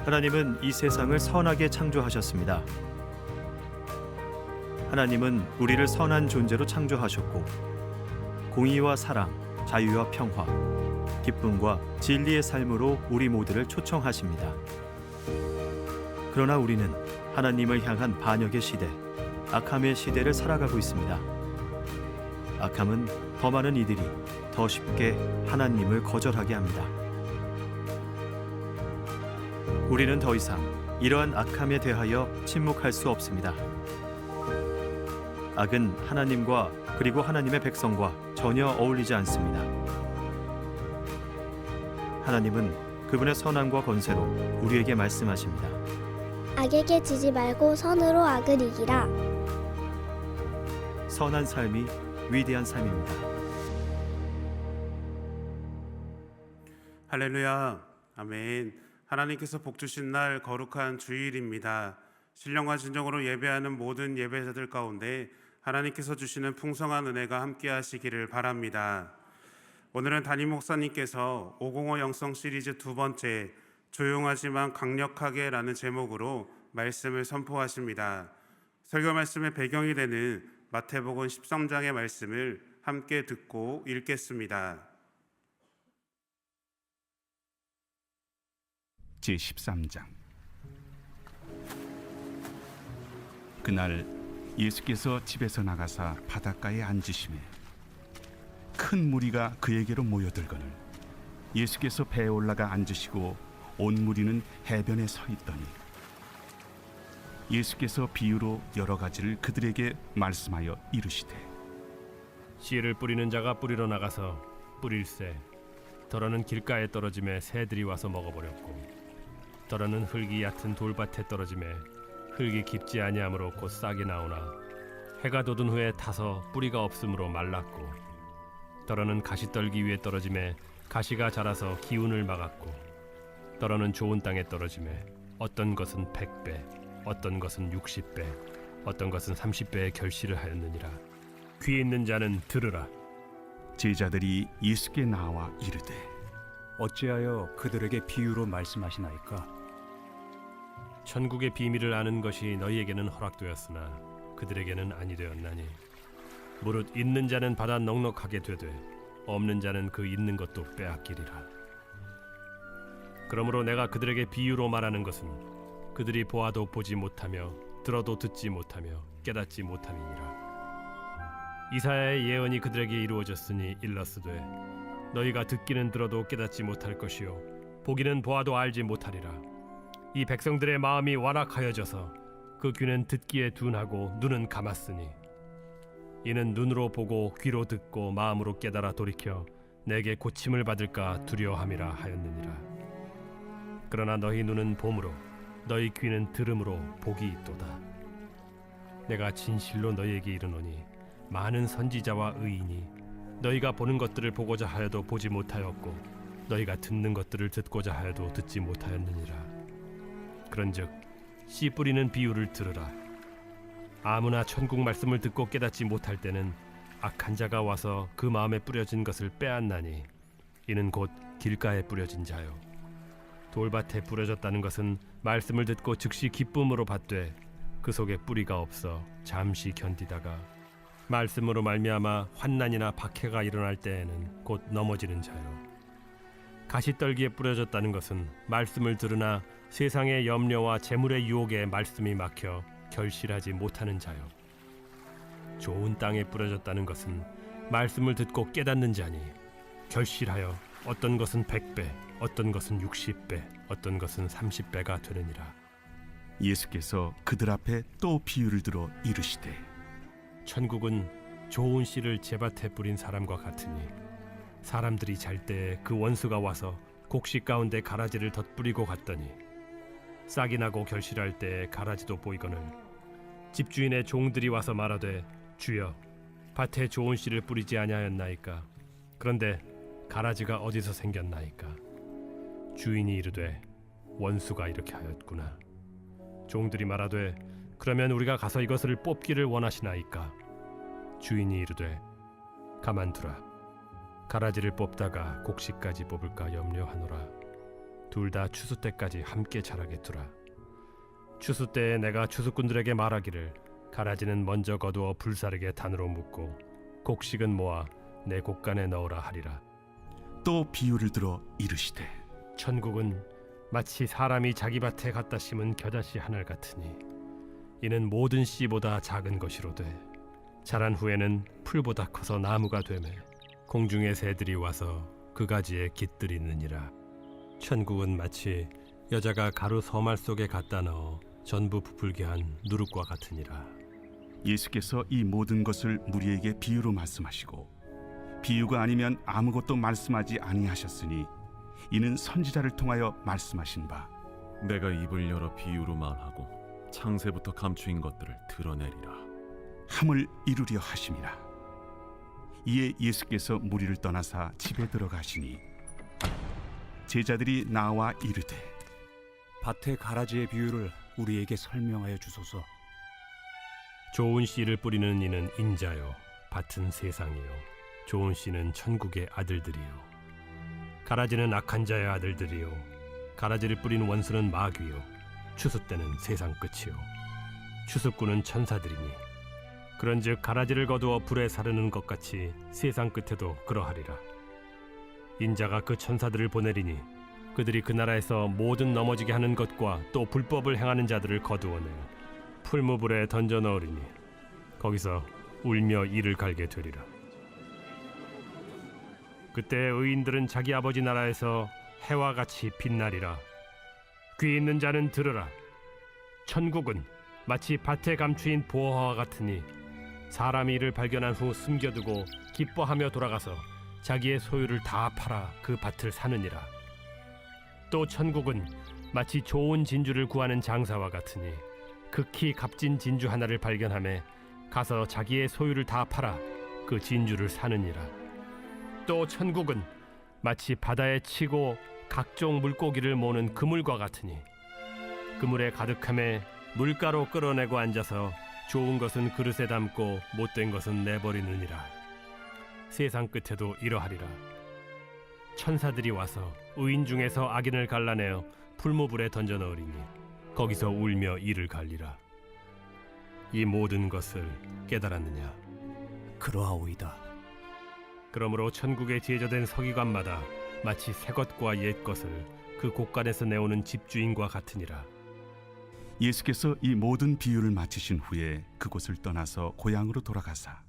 하나님은 이 세상을 선하게 창조하셨습니다. 하나님은 우리를 선한 존재로 창조하셨고 공의와 사랑, 자유와 평화, 기쁨과 진리의 삶으로 우리 모두를 초청하십니다. 그러나 우리는 하나님을 향한 반역의 시대, 악함의 시대를 살아가고 있습니다. 악함은 더 많은 이들이 더 쉽게 하나님을 거절하게 합니다. 우리는 더 이상 이러한 악함에 대하여 침묵할 수 없습니다. 악은 하나님과 그리고 하나님의 백성과 전혀 어울리지 않습니다. 하나님은 그분의 선함과 권세로 우리에게 말씀하십니다. 악에게 지지 말고 선으로 악을 이기라. 선한 삶이 위대한 삶입니다. 할렐루야, 아멘. 하나님께서 복 주신 날 거룩한 주일입니다. 신령과 진정으로 예배하는 모든 예배자들 가운데 하나님께서 주시는 풍성한 은혜가 함께 하시기를 바랍니다. 오늘은 담임 목사님께서 505 영성 시리즈 두 번째 조용하지만 강력하게 라는 제목으로 말씀을 선포하십니다. 설교 말씀의 배경이 되는 마태복음 13장의 말씀을 함께 듣고 읽겠습니다. 제13장. 그날 예수께서 집에서 나가사 바닷가에 앉으시매 큰 무리가 그에게로 모여들거늘 예수께서 배에 올라가 앉으시고 온 무리는 해변에 서 있더니 예수께서 비유로 여러 가지를 그들에게 말씀하여 이르시되 씨를 뿌리는 자가 뿌리러 나가서 뿌릴새 더러는 길가에 떨어짐에 새들이 와서 먹어버렸고 더러는 흙이 얕은 돌밭에 떨어짐에 흙이 깊지 아니하므로 곧 싹이 나오나 해가 돋은 후에 타서 뿌리가 없으므로 말랐고 더러는 가시떨기 위에 떨어짐에 가시가 자라서 기운을 막았고 더러는 좋은 땅에 떨어짐에 어떤 것은 100배 어떤 것은 60배 어떤 것은 30배의 결실을 하였느니라. 귀 있는 자는 들으라. 제자들이 예수께 나와 이르되 어찌하여 그들에게 비유로 말씀하시나이까? 천국의 비밀을 아는 것이 너희에게는 허락되었으나 그들에게는 아니 되었나니 무릇 있는 자는 받아 넉넉하게 되되 없는 자는 그 있는 것도 빼앗기리라. 그러므로 내가 그들에게 비유로 말하는 것은 그들이 보아도 보지 못하며 들어도 듣지 못하며 깨닫지 못함이니라. 이사야의 예언이 그들에게 이루어졌으니 일렀으되 너희가 듣기는 들어도 깨닫지 못할 것이요 보기는 보아도 알지 못하리라. 이 백성들의 마음이 완악하여져서 그 귀는 듣기에 둔하고 눈은 감았으니 이는 눈으로 보고 귀로 듣고 마음으로 깨달아 돌이켜 내게 고침을 받을까 두려워함이라 하였느니라. 그러나 너희 눈은 봄으로 너희 귀는 들음으로 복이 있도다. 내가 진실로 너희에게 이르노니 많은 선지자와 의인이 너희가 보는 것들을 보고자 하여도 보지 못하였고 너희가 듣는 것들을 듣고자 하여도 듣지 못하였느니라. 그런즉 씨 뿌리는 비유를 들으라. 아무나 천국 말씀을 듣고 깨닫지 못할 때는 악한 자가 와서 그 마음에 뿌려진 것을 빼앗나니 이는 곧 길가에 뿌려진 자요 돌밭에 뿌려졌다는 것은 말씀을 듣고 즉시 기쁨으로 받되 그 속에 뿌리가 없어 잠시 견디다가 말씀으로 말미암아 환난이나 박해가 일어날 때에는 곧 넘어지는 자요 가시떨기에 뿌려졌다는 것은 말씀을 들으나 세상의 염려와 재물의 유혹에 말씀이 막혀 결실하지 못하는 자요 좋은 땅에 뿌려졌다는 것은 말씀을 듣고 깨닫는 자니 결실하여 어떤 것은 100배 어떤 것은 60배 어떤 것은 30배가 되느니라. 예수께서 그들 앞에 또 비유를 들어 이르시되 천국은 좋은 씨를 제밭에 뿌린 사람과 같으니 사람들이 잘 때에 그 원수가 와서 곡식 가운데 가라지를 덧뿌리고 갔더니 싹이 나고 결실할 때에 가라지도 보이거늘 집주인의 종들이 와서 말하되 주여 밭에 좋은 씨를 뿌리지 아니하였나이까? 그런데 가라지가 어디서 생겼나이까? 주인이 이르되 원수가 이렇게 하였구나. 종들이 말하되 그러면 우리가 가서 이것을 뽑기를 원하시나이까? 주인이 이르되 가만두라. 가라지를 뽑다가 곡식까지 뽑을까 염려하노라. 둘 다 추수 때까지 함께 자라게 두라. 추수 때에 내가 추수꾼들에게 말하기를 가라지는 먼저 거두어 불사르게 단으로 묶고 곡식은 모아 내 곡간에 넣으라 하리라. 또 비유를 들어 이르시되 천국은 마치 사람이 자기 밭에 갖다 심은 겨자씨 하늘 같으니 이는 모든 씨보다 작은 것이로되 자란 후에는 풀보다 커서 나무가 되매 공중의 새들이 와서 그 가지에 깃들이느니라. 천국은 마치 여자가 가루 서말 속에 갖다 넣어 전부 부풀게 한 누룩과 같으니라. 예수께서 이 모든 것을 무리에게 비유로 말씀하시고 비유가 아니면 아무것도 말씀하지 아니하셨으니 이는 선지자를 통하여 말씀하신 바 내가 입을 열어 비유로 말하고 창세부터 감추인 것들을 드러내리라. 함을 이루려 하심이라. 이에 예수께서 무리를 떠나사 집에 들어가시니 제자들이 나와 이르되 밭의 가라지의 비유를 우리에게 설명하여 주소서. 좋은 씨를 뿌리는 이는 인자요 밭은 세상이요 좋은 씨는 천국의 아들들이요 가라지는 악한 자의 아들들이요 가라지를 뿌리는 원수는 마귀요 추수 때는 세상 끝이요 추수꾼은 천사들이니 그런즉 가라지를 거두어 불에 사르는 것 같이 세상 끝에도 그러하리라. 인자가 그 천사들을 보내리니 그들이 그 나라에서 모든 넘어지게 하는 것과 또 불법을 행하는 자들을 거두어내어 풀무불에 던져 넣으리니 거기서 울며 이를 갈게 되리라. 그때 의인들은 자기 아버지 나라에서 해와 같이 빛나리라. 귀 있는 자는 들으라. 천국은 마치 밭에 감추인 보화와 같으니 사람이 이를 발견한 후 숨겨두고 기뻐하며 돌아가서 자기의 소유를 다 팔아 그 밭을 사느니라. 또 천국은 마치 좋은 진주를 구하는 장사와 같으니 극히 값진 진주 하나를 발견하며 가서 자기의 소유를 다 팔아 그 진주를 사느니라. 또 천국은 마치 바다에 치고 각종 물고기를 모는 그물과 같으니 그물에 가득함에 물가로 끌어내고 앉아서 좋은 것은 그릇에 담고 못된 것은 내버리느니라. 세상 끝에도 이러하리라. 천사들이 와서 의인 중에서 악인을 갈라내어 풀무불에 던져 넣으리니 거기서 울며 이를 갈리라. 이 모든 것을 깨달았느냐? 그러하오이다. 그러므로 천국에 제조된 서기관마다 마치 새 것과 옛 것을 그 곳간에서 내오는 집주인과 같으니라. 예수께서 이 모든 비유를 마치신 후에 그곳을 떠나서 고향으로 돌아가사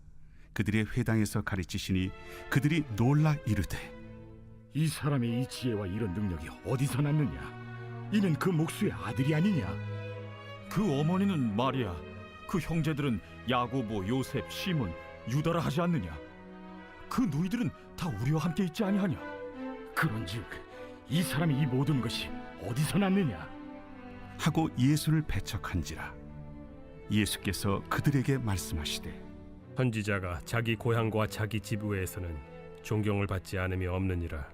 그들의 회당에서 가르치시니 그들이 놀라 이르되 이 사람의 이 지혜와 이런 능력이 어디서 났느냐? 이는 그 목수의 아들이 아니냐? 그 어머니는 마리아, 그 형제들은 야고보, 요셉, 시몬, 유다라 하지 않느냐? 그 누이들은 다 우리와 함께 있지 아니하냐? 그런즉 이 사람이 이 모든 것이 어디서 났느냐? 하고 예수를 배척한지라. 예수께서 그들에게 말씀하시되 선지자가 자기 고향과 자기 집 외에서는 존경을 받지 않음이 없느니라.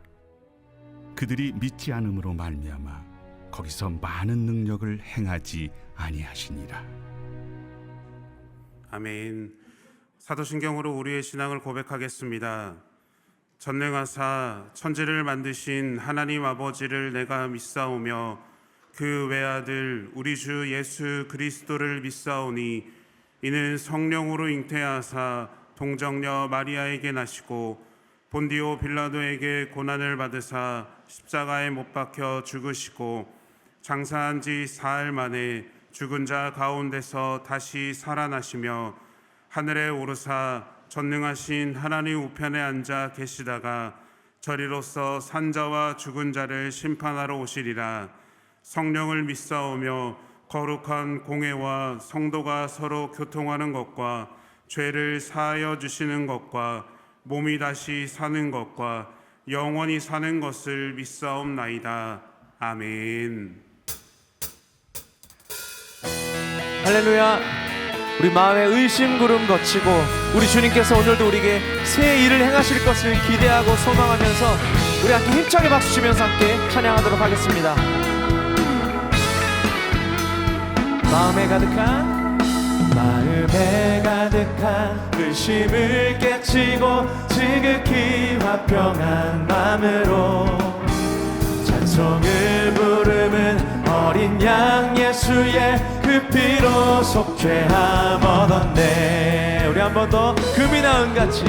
그들이 믿지 않음으로 말미암아 거기서 많은 능력을 행하지 아니하시니라. 아멘. 사도신경으로 우리의 신앙을 고백하겠습니다. 전능하사 천지를 만드신 하나님 아버지를 내가 믿사오며 그 외아들 우리 주 예수 그리스도를 믿사오니 이는 성령으로 잉태하사 동정녀 마리아에게 나시고 본디오 빌라도에게 고난을 받으사 십자가에 못 박혀 죽으시고 장사한 지 사흘 만에 죽은 자 가운데서 다시 살아나시며 하늘에 오르사 전능하신 하나님 우편에 앉아 계시다가 저리로서 산자와 죽은 자를 심판하러 오시리라. 성령을 믿사오며 거룩한 공회와 성도가 서로 교통하는 것과 죄를 사하여 주시는 것과 몸이 다시 사는 것과 영원히 사는 것을 믿사옵나이다. 아멘. 할렐루야. 우리 마음의 의심 구름 거치고 우리 주님께서 오늘도 우리에게 새 일을 행하실 것을 기대하고 소망하면서 우리 함께 힘차게 박수 치면서 함께 찬양하도록 하겠습니다. 마음에 가득한 의심을 깨치고 지극히 화평한 마음으로 찬송을 부르는 어린 양 예수의 그 피로 속죄함 얻었네. 우리 한 번 더. 금이 나은같이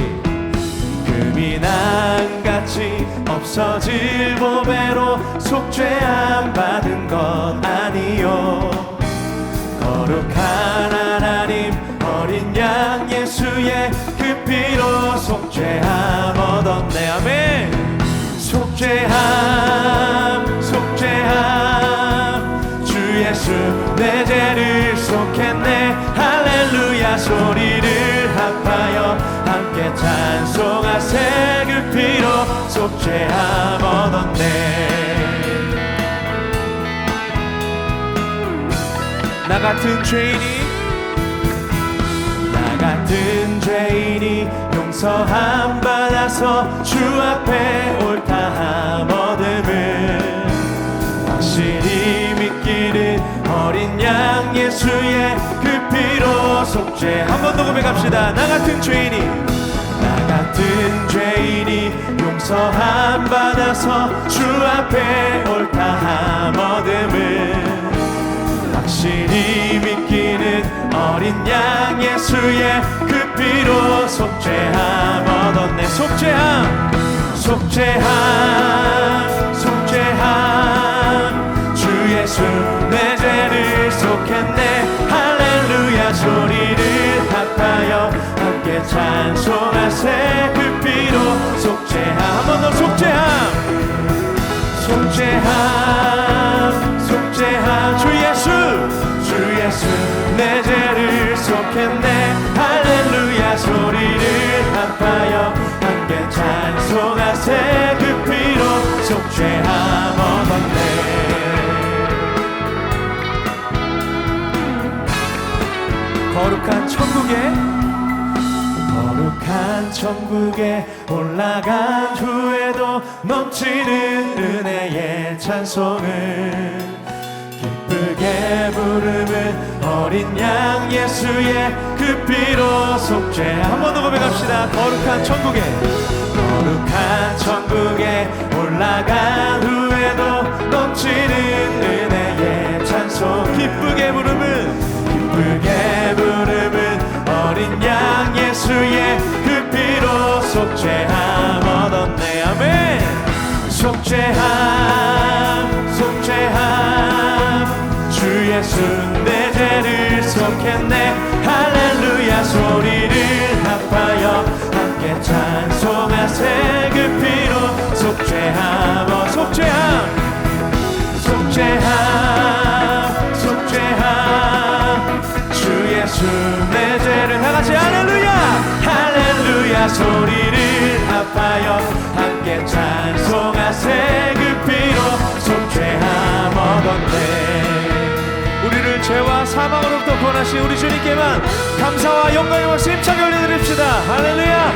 금이 나은같이 없어질 보배로 속죄함 받은 것 아니요. 거룩한 하나님 어린 양 예수의 그 피로 속죄함 얻었네. 아멘. 속죄함 속죄함 주 예수 내 죄를 속했네. 할렐루야 소리를 합하여 함께 찬송하세. 그 피로 속죄함 얻었네. 나 같은 죄인이 용서함 받아서 주 앞에 옳다함 얻음을 확실히 믿기는 어린 양 예수의 그 피로 속죄. 한 번 더 고백합시다. 나 같은 죄인이 용서함 받아서 주 앞에 옳다함 얻음을 확실히 믿기는 어린 양 예수의 그 피로 속죄함 얻었네. 속죄함 주 예수 내 죄를 속했네. 할렐루야 소리를 합하여 함께 찬송하세. 그 피로 속죄함. 한 번 더. 속죄함 주 예수 내 죄를 속했네. 할렐루야 소리를 합하여 함께 찬송하세. 그 피로 속죄함 얻었네. 거룩한 천국에 올라간 후에도 넘치는 은혜의 찬송을 기쁘게 부르는 어린 양 예수의 그 피로 속죄. 한 번 더 고백합시다. 거룩한 천국에 올라간 후에도 넘치는 은혜의 찬송. 기쁘게 부르는 어린 양 예수의 그 피로 속죄함 얻었네. 아멘. 속죄함 주 예수 내 죄를 속했네. 할렐루야 소리를 합하여 함께 찬송하세. 그 피로 속죄함. 속죄함 주 예수 내 죄를 다같이 할렐루야 소리를 합하여 함께 찬송하세. 그 피로 속죄함 얻었네. 우리를 죄와 사망으로부터 구원하신 우리 주님께만 감사와 영광의 박수 힘차게 올려드립시다. 할렐루야.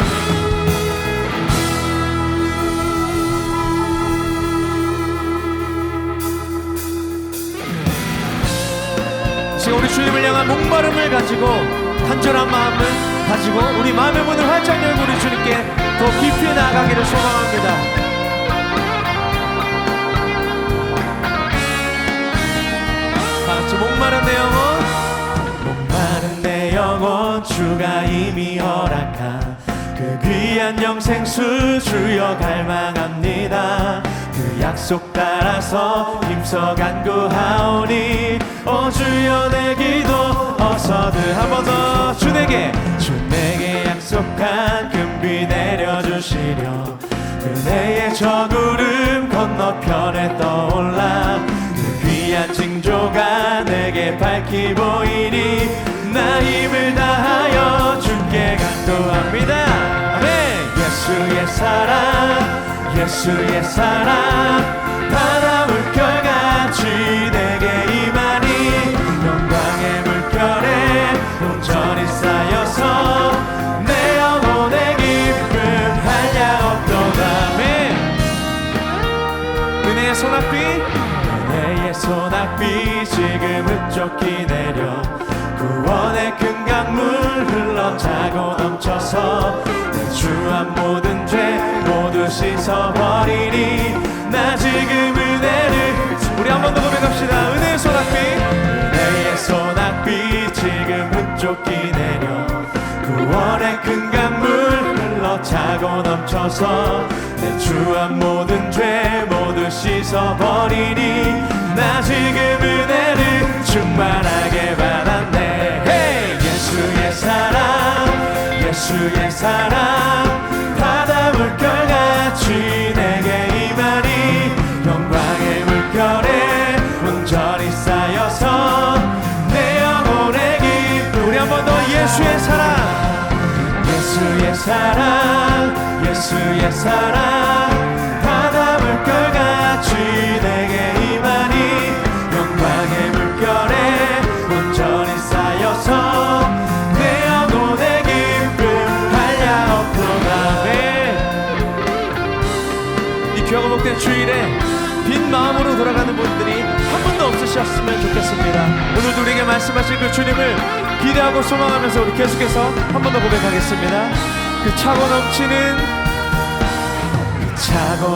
지금 우리 주님을 향한 목마름을 가지고 간절한 마음을 가지고 우리 마음의 문을 활짝 열고 우리 주님께 더 깊이 나아가기를 소망합니다. 다같이 목마른 내 영혼 주가 이미 허락한 그 귀한 영생수 주여 갈망합니다. 그 약속 따라서 힘써 간구하오니 오 주여 내 기도 어서들. 한 번 더. 주 내게 약속한 금비 내려주시려 은혜의 저 구름 건너편에 떠올라 그 귀한 징조가 내게 밝히 보이니 나 힘을 다하여 주께 간구합니다. 아멘. 예수의 사랑 바다 물결같이 내게 임하니 영광의 물결에 온전히 쌓여서 내 영혼의 기쁨 한량없도다. 아멘. 은혜의 소낙비 지금 흡족히 내려 구원의 큰 강물 흘러차고 넘쳐서 내 주한 모든 죄 모두 씻어버리니 나 지금 은혜 한 번 더 고백합시다. 은혜의 소낙비, 은혜의 소낙비 지금 흡족히 내려 구원의 큰 강물 흘러 차고 넘쳐서 내 주한 모든 죄 모두 씻어버리니 나 지금 은혜를 충만하게 받았네. hey! 예수의 사랑 예수의 사랑 바다 물결같이 내게 임하니 영광의 물결에 온전히 쌓여서 내 영혼의 기쁨. 우리 한 번 더 예수의 사랑 예수의 사랑 예수의 사랑 바다 물결같이 내게 임하니 영광의 물결에 온전히 쌓여서 내 영혼의 기쁨 한량없도다. 이 귀하고 복된 주일에 빈 마음으로 돌아가는 분들이 한 분도 없으셨으면 좋겠습니다. 오늘도 우리에게 말씀하실 그 주님을 기대하고 소망하면서 우리 계속해서 한 번 더 고백하겠습니다. 그 차고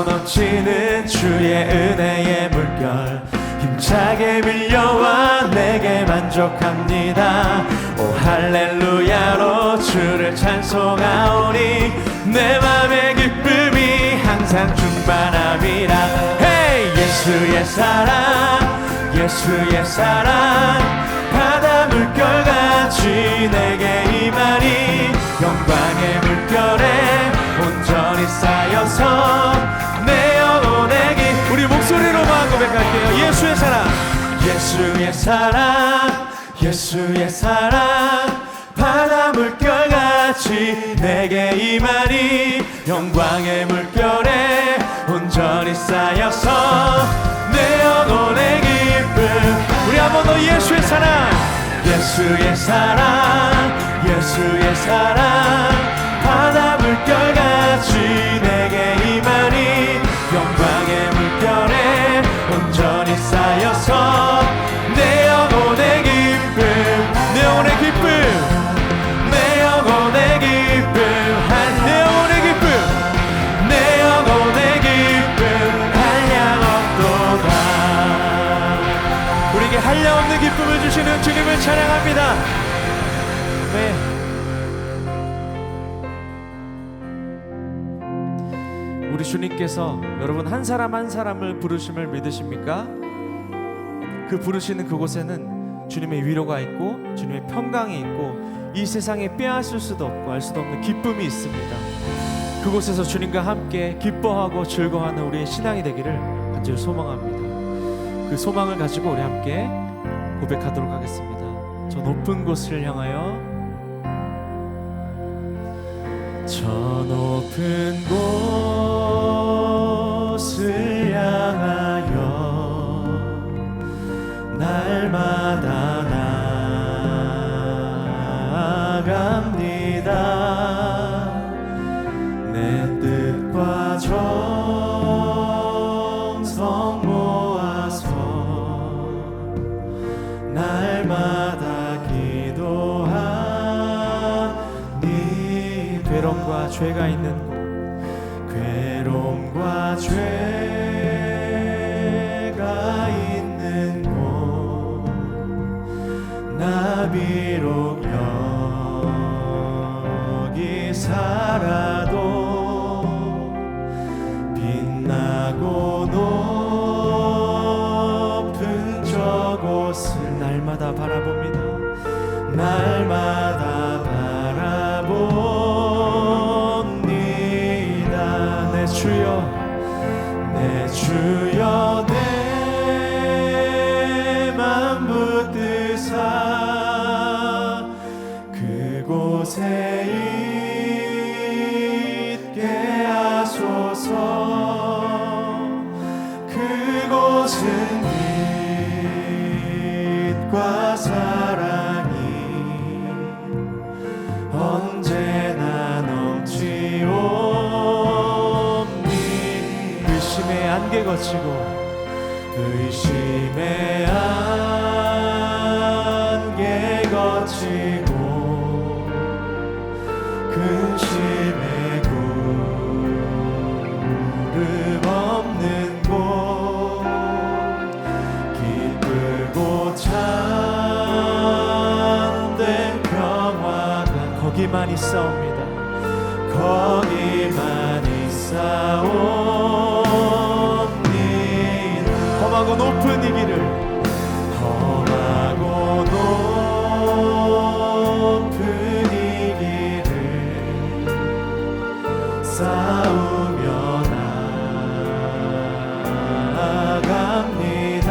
넘치는 주의 은혜의 물결 힘차게 밀려와 내게 만족합니다. 오 할렐루야로 주를 찬송하오니 내 맘의 기쁨이 항상 충만함이라. hey! 예수의 사랑 예수의 사랑 바다 물결같이 내게 임하니 영광의 물결에 온전히 쌓여서 내 영혼의 기. 우리 목소리로만 고백할게요. 예수의 사랑 예수의 사랑 예수의 사랑 바다 물결같이 내게 임하니 영광의 물결에 온전히 쌓여서 내 영혼의 기쁨. 우리 한 번 더 예수의 사랑 예수의 사랑 예수의 사랑 바다 물결같이 내게 임하니 영광의 물결에 온전히 쌓여서 내 영혼의 기쁨 내 영혼의 기쁨 내 영혼의 기쁨 내 영혼의 기쁨 내 영혼의 기쁨 한량없도다. 우리에게 한량없는 기쁨을 주시는 주님을 찬양합니다. 네. 우리 주님께서 여러분 한 사람 한 사람을 부르심을 믿으십니까? 그 부르시는 그곳에는 주님의 위로가 있고 주님의 평강이 있고 이 세상에 빼앗을 수도 없고 알 수도 없는 기쁨이 있습니다. 그곳에서 주님과 함께 기뻐하고 즐거워하는 우리의 신앙이 되기를 간절히 소망합니다. 그 소망을 가지고 우리 함께 고백하도록 하겠습니다. 저 높은 곳을 향하여 저 높은 곳을 향하여 날마다 나아갑니다. 내 뜻과 정성 모아서 날마다 기도하니 괴로움과 죄가 있는 곳 괴로움과 죄가 있는 곳 나 비록 여기 살아도 빛나고 높은 저곳을 날마다 바라봅니다. 날마다 바라봅니다. 내 주여 내 주여 내 맘 붙드사 그곳에 있게 하소서. 그곳은 빛과 사랑이 언제나 넘치옵니. 의심의 안개 거치고 의심의 안개 거치고 근심의 구름 없는 곳 거기만 있사옵니다. 거기만 있사옵니다. 험하고 높은 이 길을 험하고 높은 이 길을 싸우며 나아갑니다.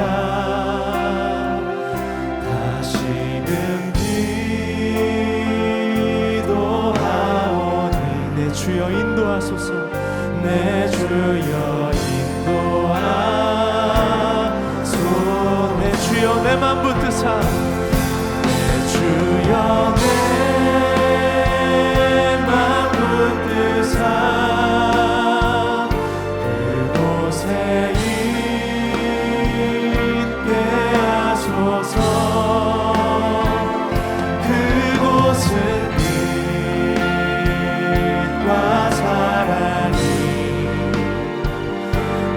다시금 기도하오니 내 주여 인도하소서. 내 주여 인도하소서. 내 주여 내 맘 붙드사. 내 주여 내 맘 붙드사. 그곳에 있게 하소서. 그곳은 빛과 사랑이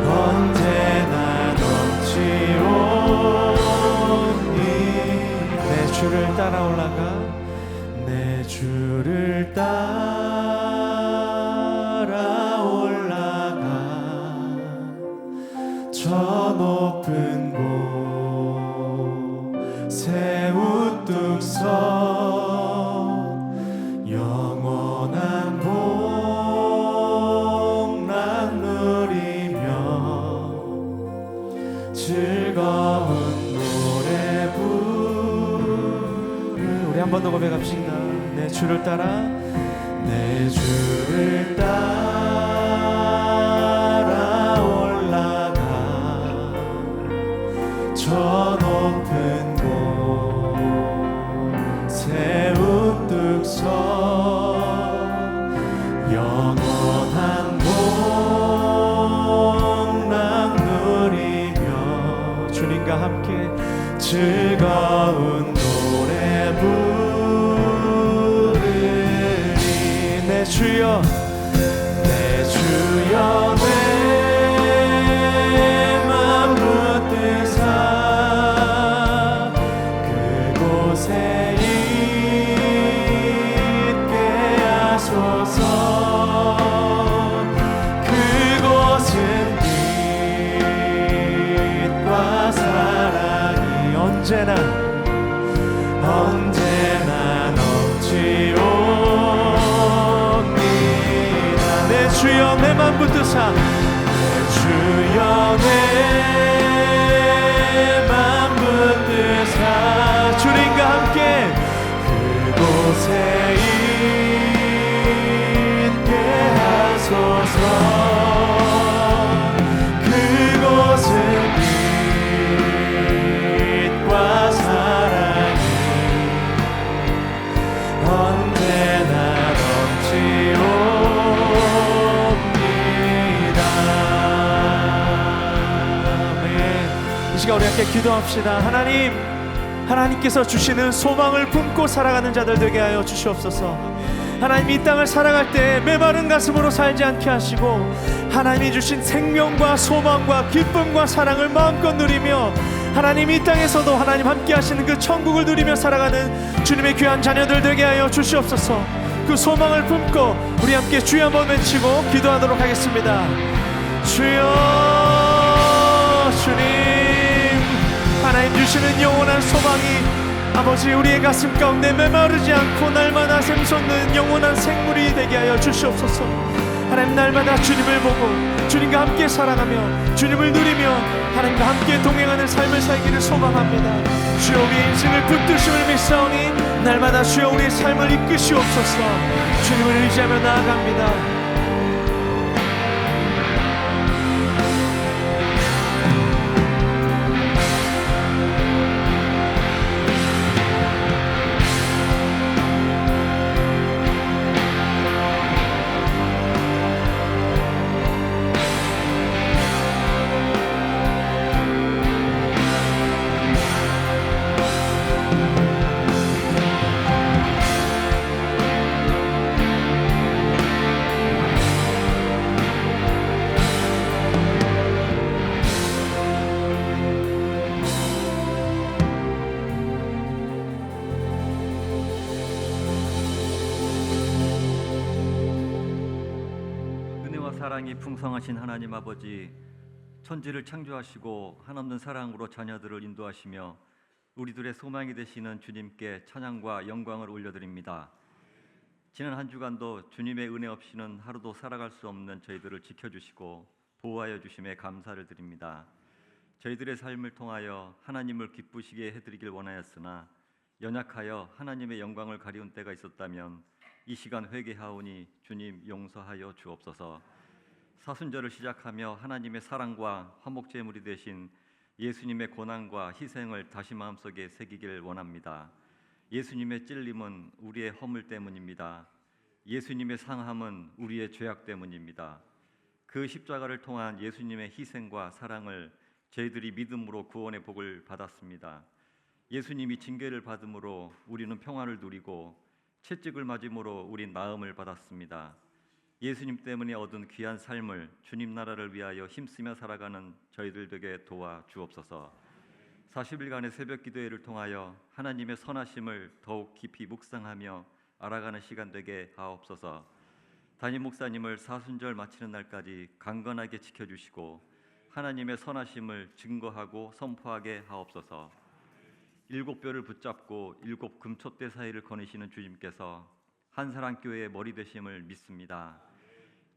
언제나 넘치오니 내 주를 따라 올라가. 내 주를 따라 올라가. 저 높은 곳에 우뚝 서 영원한 복락 누리며 즐거운 노래 부르. 우리 한 번 더 고백합시다. 내 주를 따라. 내 주를 따라 올라가. 저 높은 곳에 우뚝 서 영원한 복락 누리며 주님과 함께 즐거운 노래 부르리. 내 주여 내 주여 내 맘 붙드사. 그곳에 있게 하소서. 그곳은 빛과 사랑이 언제나 넘치옵니다. 내 주여 내 맘 붙드사. 내 주여 내 맘 붙드사. 주님과 함께 그곳에 있게 하소서. 그곳은 빛과 사랑이 언제나 넘치옵니다. 아멘. 이 시간 우리 함께 기도합시다. 하나님께서 주시는 소망을 품고 살아가는 자들 되게 하여 주시옵소서. 하나님 이 땅을 살아갈 때 메마른 가슴으로 살지 않게 하시고 하나님이 주신 생명과 소망과 기쁨과 사랑을 마음껏 누리며 하나님 이 땅에서도 하나님 함께 하시는 그 천국을 누리며 살아가는 주님의 귀한 자녀들 되게 하여 주시옵소서. 그 소망을 품고 우리 함께 주여 한번 외치고 기도하도록 하겠습니다. 주여 주님 하나님 주시는 영원한 소망이 아버지 우리의 가슴 가운데 메마르지 않고 날마다 샘솟는 영원한 생물이 되게 하여 주시옵소서. 하나님 날마다 주님을 보고 주님과 함께 살아가며 주님을 누리며 하나님과 함께 동행하는 삶을 살기를 소망합니다. 주여 우리의 인생을 붙드심을 믿사오니 날마다 주여 우리의 삶을 이끄시옵소서. 주님을 의지하며 나아갑니다. 은혜와 사랑이 풍성하신 하나님 아버지, 천지를 창조하시고 한없는 사랑으로 자녀들을 인도하시며 우리들의 소망이 되시는 주님께 찬양과 영광을 올려드립니다. 지난 한 주간도 주님의 은혜 없이는 하루도 살아갈 수 없는 저희들을 지켜주시고 보호하여 주심에 감사를 드립니다. 저희들의 삶을 통하여 하나님을 기쁘시게 해드리길 원하였으나 연약하여 하나님의 영광을 가리운 때가 있었다면 이 시간 회개하오니 주님 용서하여 주옵소서. 사순절을 시작하며 하나님의 사랑과 화목제물이 되신 예수님의 고난과 희생을 다시 마음속에 새기길 원합니다. 예수님의 찔림은 우리의 허물 때문입니다. 예수님의 상함은 우리의 죄악 때문입니다. 그 십자가를 통한 예수님의 희생과 사랑을 저희들이 믿음으로 구원의 복을 받았습니다. 예수님이 징계를 받음으로 우리는 평화를 누리고 채찍을 맞음으로 우린 나음을 받았습니다. 예수님 때문에 얻은 귀한 삶을 주님 나라를 위하여 힘쓰며 살아가는 저희들 되게 도와 주옵소서. 40일간의 새벽 기도회를 통하여 하나님의 선하심을 더욱 깊이 묵상하며 알아가는 시간 되게 하옵소서. 담임 목사님을 사순절 마치는 날까지 강건하게 지켜주시고 하나님의 선하심을 증거하고 선포하게 하옵소서. 7뼈를 붙잡고 7 금촛대 사이를 거니시는 주님께서 한사랑교회의 머리 되심을 믿습니다.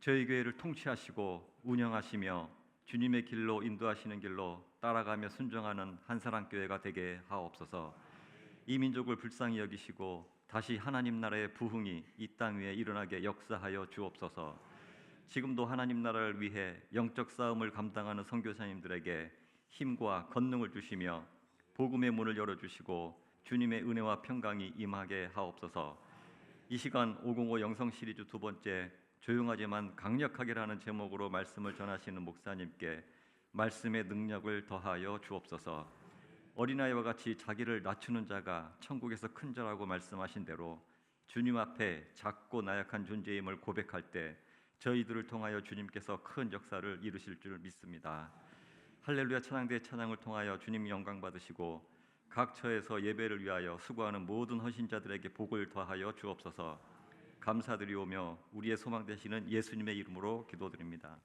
저희 교회를 통치하시고 운영하시며 주님의 길로 인도하시는 길로 따라가며 순종하는 한사랑교회가 되게 하옵소서. 이 민족을 불쌍히 여기시고 다시 하나님 나라의 부흥이 이 땅 위에 일어나게 역사하여 주옵소서. 지금도 하나님 나라를 위해 영적 싸움을 감당하는 선교사님들에게 힘과 권능을 주시며 복음의 문을 열어주시고 주님의 은혜와 평강이 임하게 하옵소서. 이 시간 505 영성 시리즈 2번째 조용하지만 강력하게라는 제목으로 말씀을 전하시는 목사님께 말씀의 능력을 더하여 주옵소서. 어린아이와 같이 자기를 낮추는 자가 천국에서 큰 자라고 말씀하신 대로 주님 앞에 작고 나약한 존재임을 고백할 때 저희들을 통하여 주님께서 큰 역사를 이루실 줄 믿습니다. 할렐루야 찬양대의 찬양을 통하여 주님 영광 받으시고 각 처에서 예배를 위하여 수고하는 모든 헌신자들에게 복을 더하여 주옵소서. 감사드리오며 우리의 소망 되시는 예수님의 이름으로 기도드립니다.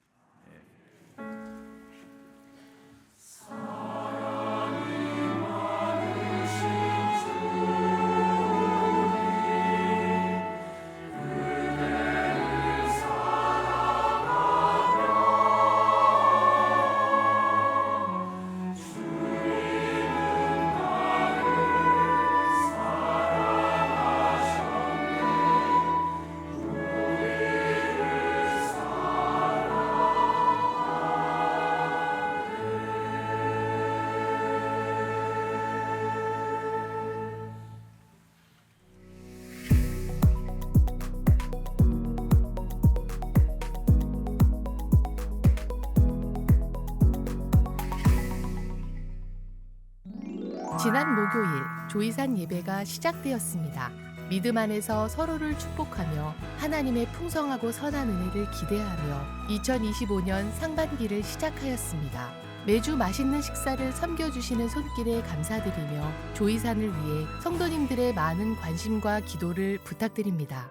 지난 목요일 조이산 예배가 시작되었습니다. 믿음 안에서 서로를 축복하며 하나님의 풍성하고 선한 은혜를 기대하며 2025년 상반기를 시작하였습니다. 매주 맛있는 식사를 섬겨주시는 손길에 감사드리며 조이산을 위해 성도님들의 많은 관심과 기도를 부탁드립니다.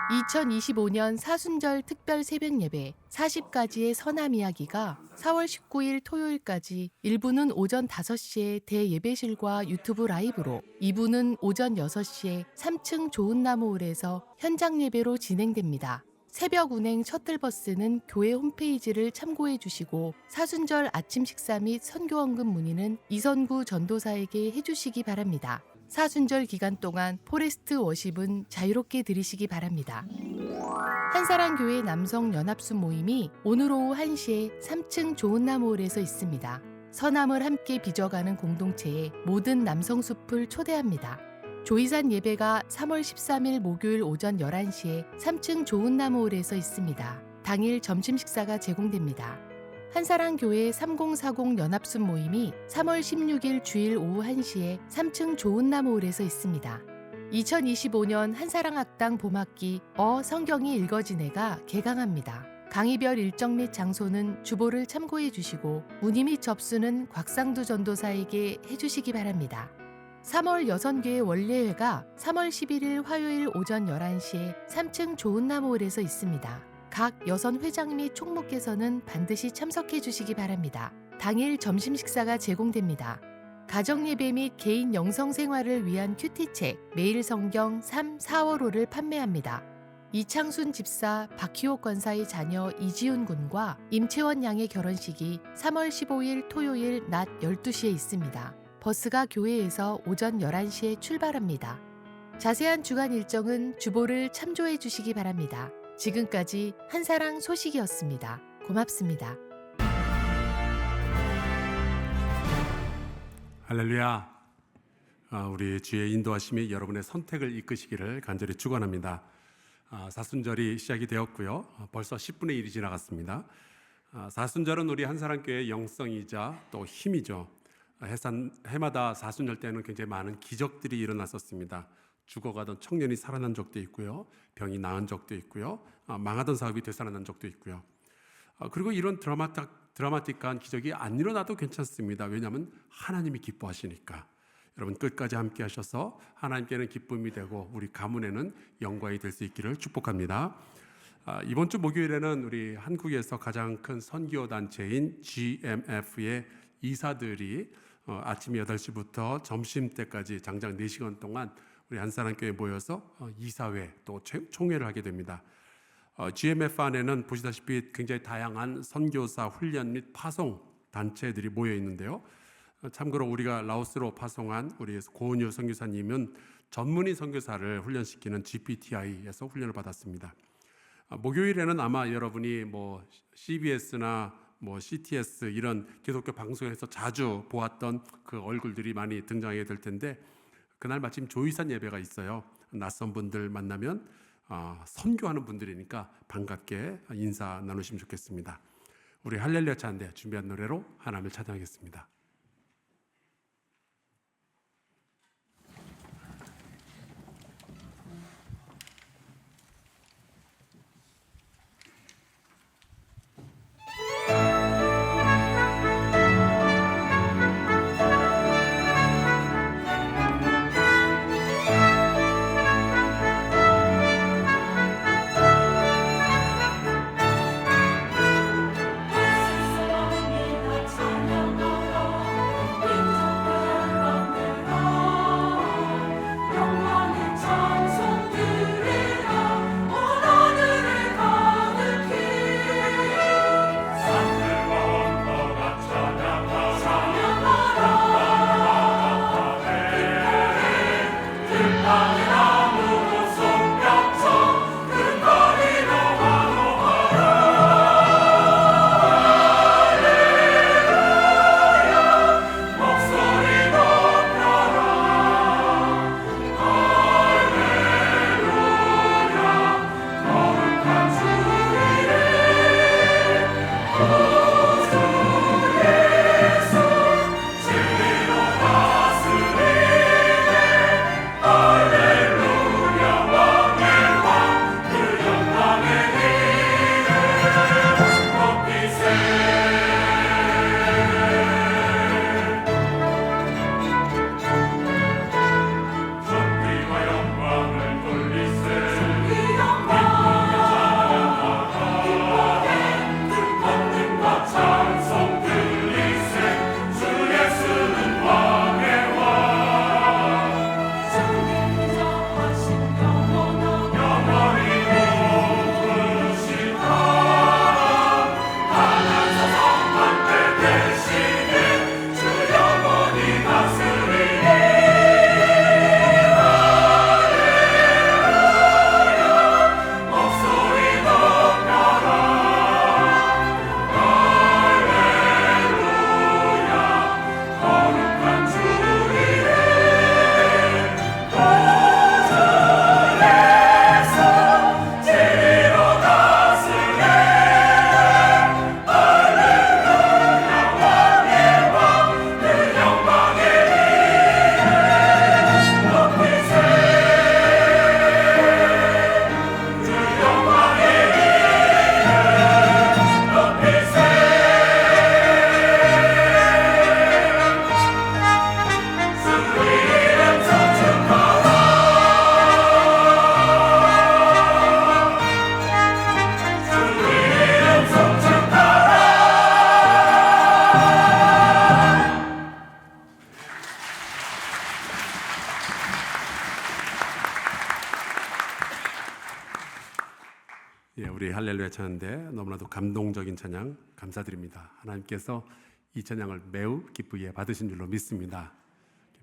2025년 사순절 특별 새벽 예배 40가지의 선함 이야기가 4월 19일 토요일까지 1부는 오전 5시에 대예배실과 유튜브 라이브로 2부는 오전 6시에 3층 좋은 나무홀에서 현장 예배로 진행됩니다. 새벽 운행 셔틀버스는 교회 홈페이지를 참고해 주시고 사순절 아침 식사 및 선교원금 문의는 이선구 전도사에게 해주시기 바랍니다. 사순절 기간 동안 포레스트 워십은 자유롭게 드리시기 바랍니다. 한사랑교회 남성연합숲 모임이 오늘 오후 1시에 3층 좋은나무홀에서 있습니다. 선함을 함께 빚어가는 공동체에 모든 남성숲을 초대합니다. 조이산 예배가 3월 13일 목요일 오전 11시에 3층 좋은나무홀에서 있습니다. 당일 점심 식사가 제공됩니다. 한사랑교회 3040 연합숲 모임이 3월 16일 주일 오후 1시에 3층 좋은나무홀에서 있습니다. 2025년 한사랑학당 봄학기 성경이 읽어지네가 개강합니다. 강의별 일정 및 장소는 주보를 참고해 주시고 문의 및 접수는 곽상두 전도사에게 해주시기 바랍니다. 3월 여선교회 원례회가 3월 11일 화요일 오전 11시에 3층 좋은나무홀에서 있습니다. 각 여선 회장 및 총무께서는 반드시 참석해 주시기 바랍니다. 당일 점심 식사가 제공됩니다. 가정 예배 및 개인 영성 생활을 위한 큐티책, 매일 성경 3, 4월호를 판매합니다. 이창순 집사, 박희옥 권사의 자녀 이지훈 군과 임채원 양의 결혼식이 3월 15일 토요일 낮 12시에 있습니다. 버스가 교회에서 오전 11시에 출발합니다. 자세한 주간 일정은 주보를 참조해 주시기 바랍니다. 지금까지 한사랑 소식이었습니다. 고맙습니다. 할렐루야. 우리 주의 인도하심이 여러분의 선택을 이끄시기를 간절히 축원합니다. 사순절이 시작이 되었고요. 벌써 10분의 1이 지나갔습니다. 사순절은 우리 한사랑교회의 영성이자 또 힘이죠. 해마다 사순절 때는 굉장히 많은 기적들이 일어났었습니다. 죽어가던 청년이 살아난 적도 있고요. 병이 나은 적도 있고요. 망하던 사업이 되살아난 적도 있고요. 그리고 이런 드라마틱한 기적이 안 일어나도 괜찮습니다. 왜냐하면 하나님이 기뻐하시니까. 여러분 끝까지 함께 하셔서 하나님께는 기쁨이 되고 우리 가문에는 영광이 될 수 있기를 축복합니다. 이번 주 목요일에는 우리 한국에서 가장 큰 선교 단체인 GMF의 이사들이 아침 8시부터 점심 때까지 장장 4시간 동안 우리 한사랑교회에 모여서 이사회 또 총회를 하게 됩니다. GMF 안에는 보시다시피 굉장히 다양한 선교사 훈련 및 파송 단체들이 모여 있는데요. 참고로 우리가 라오스로 파송한 우리 고은유 선교사님은 전문의 선교사를 훈련시키는 GPTI에서 훈련을 받았습니다. 목요일에는 아마 여러분이 CBS나 CTS 이런 기독교 방송에서 자주 보았던 그 얼굴들이 많이 등장하게 될 텐데 그날 마침 조이산 예배가 있어요. 낯선 분들 만나면 선교하는 분들이니까 반갑게 인사 나누시면 좋겠습니다. 우리 할렐루야 찬대 준비한 노래로 하나님을 찬양하겠습니다. 찬양하라 우리 할렐루야 찬양인데 너무나도 감동적인 찬양 감사드립니다. 하나님께서 이 찬양을 매우 기쁘게 받으신 줄로 믿습니다.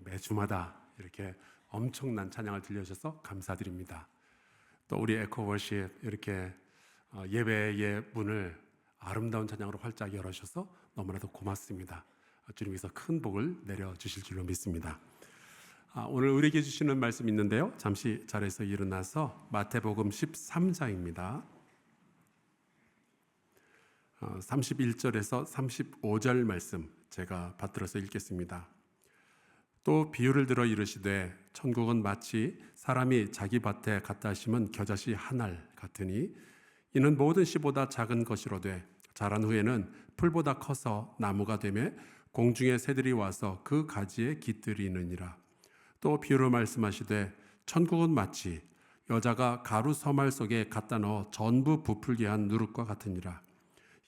매주마다 이렇게 엄청난 찬양을 들려주셔서 감사드립니다. 또 우리 에코워십 이렇게 예배의 문을 아름다운 찬양으로 활짝 열어주셔서 너무나도 고맙습니다. 주님께서 큰 복을 내려주실 줄로 믿습니다. 오늘 우리에게 주시는 말씀 있는데요, 잠시 자리에서 일어나서 마태복음 13장입니다. 31절에서 35절 말씀 제가 받들어서 읽겠습니다. 또 비유를 들어 이르시되 천국은 마치 사람이 자기 밭에 갖다 심은 겨자씨 한 알 같으니 이는 모든 씨보다 작은 것이로되 자란 후에는 풀보다 커서 나무가 되며 공중의 새들이 와서 그 가지에 깃들이느니라. 또 비유로 말씀하시되 천국은 마치 여자가 가루 서말 속에 갖다 넣어 전부 부풀게 한 누룩과 같으니라.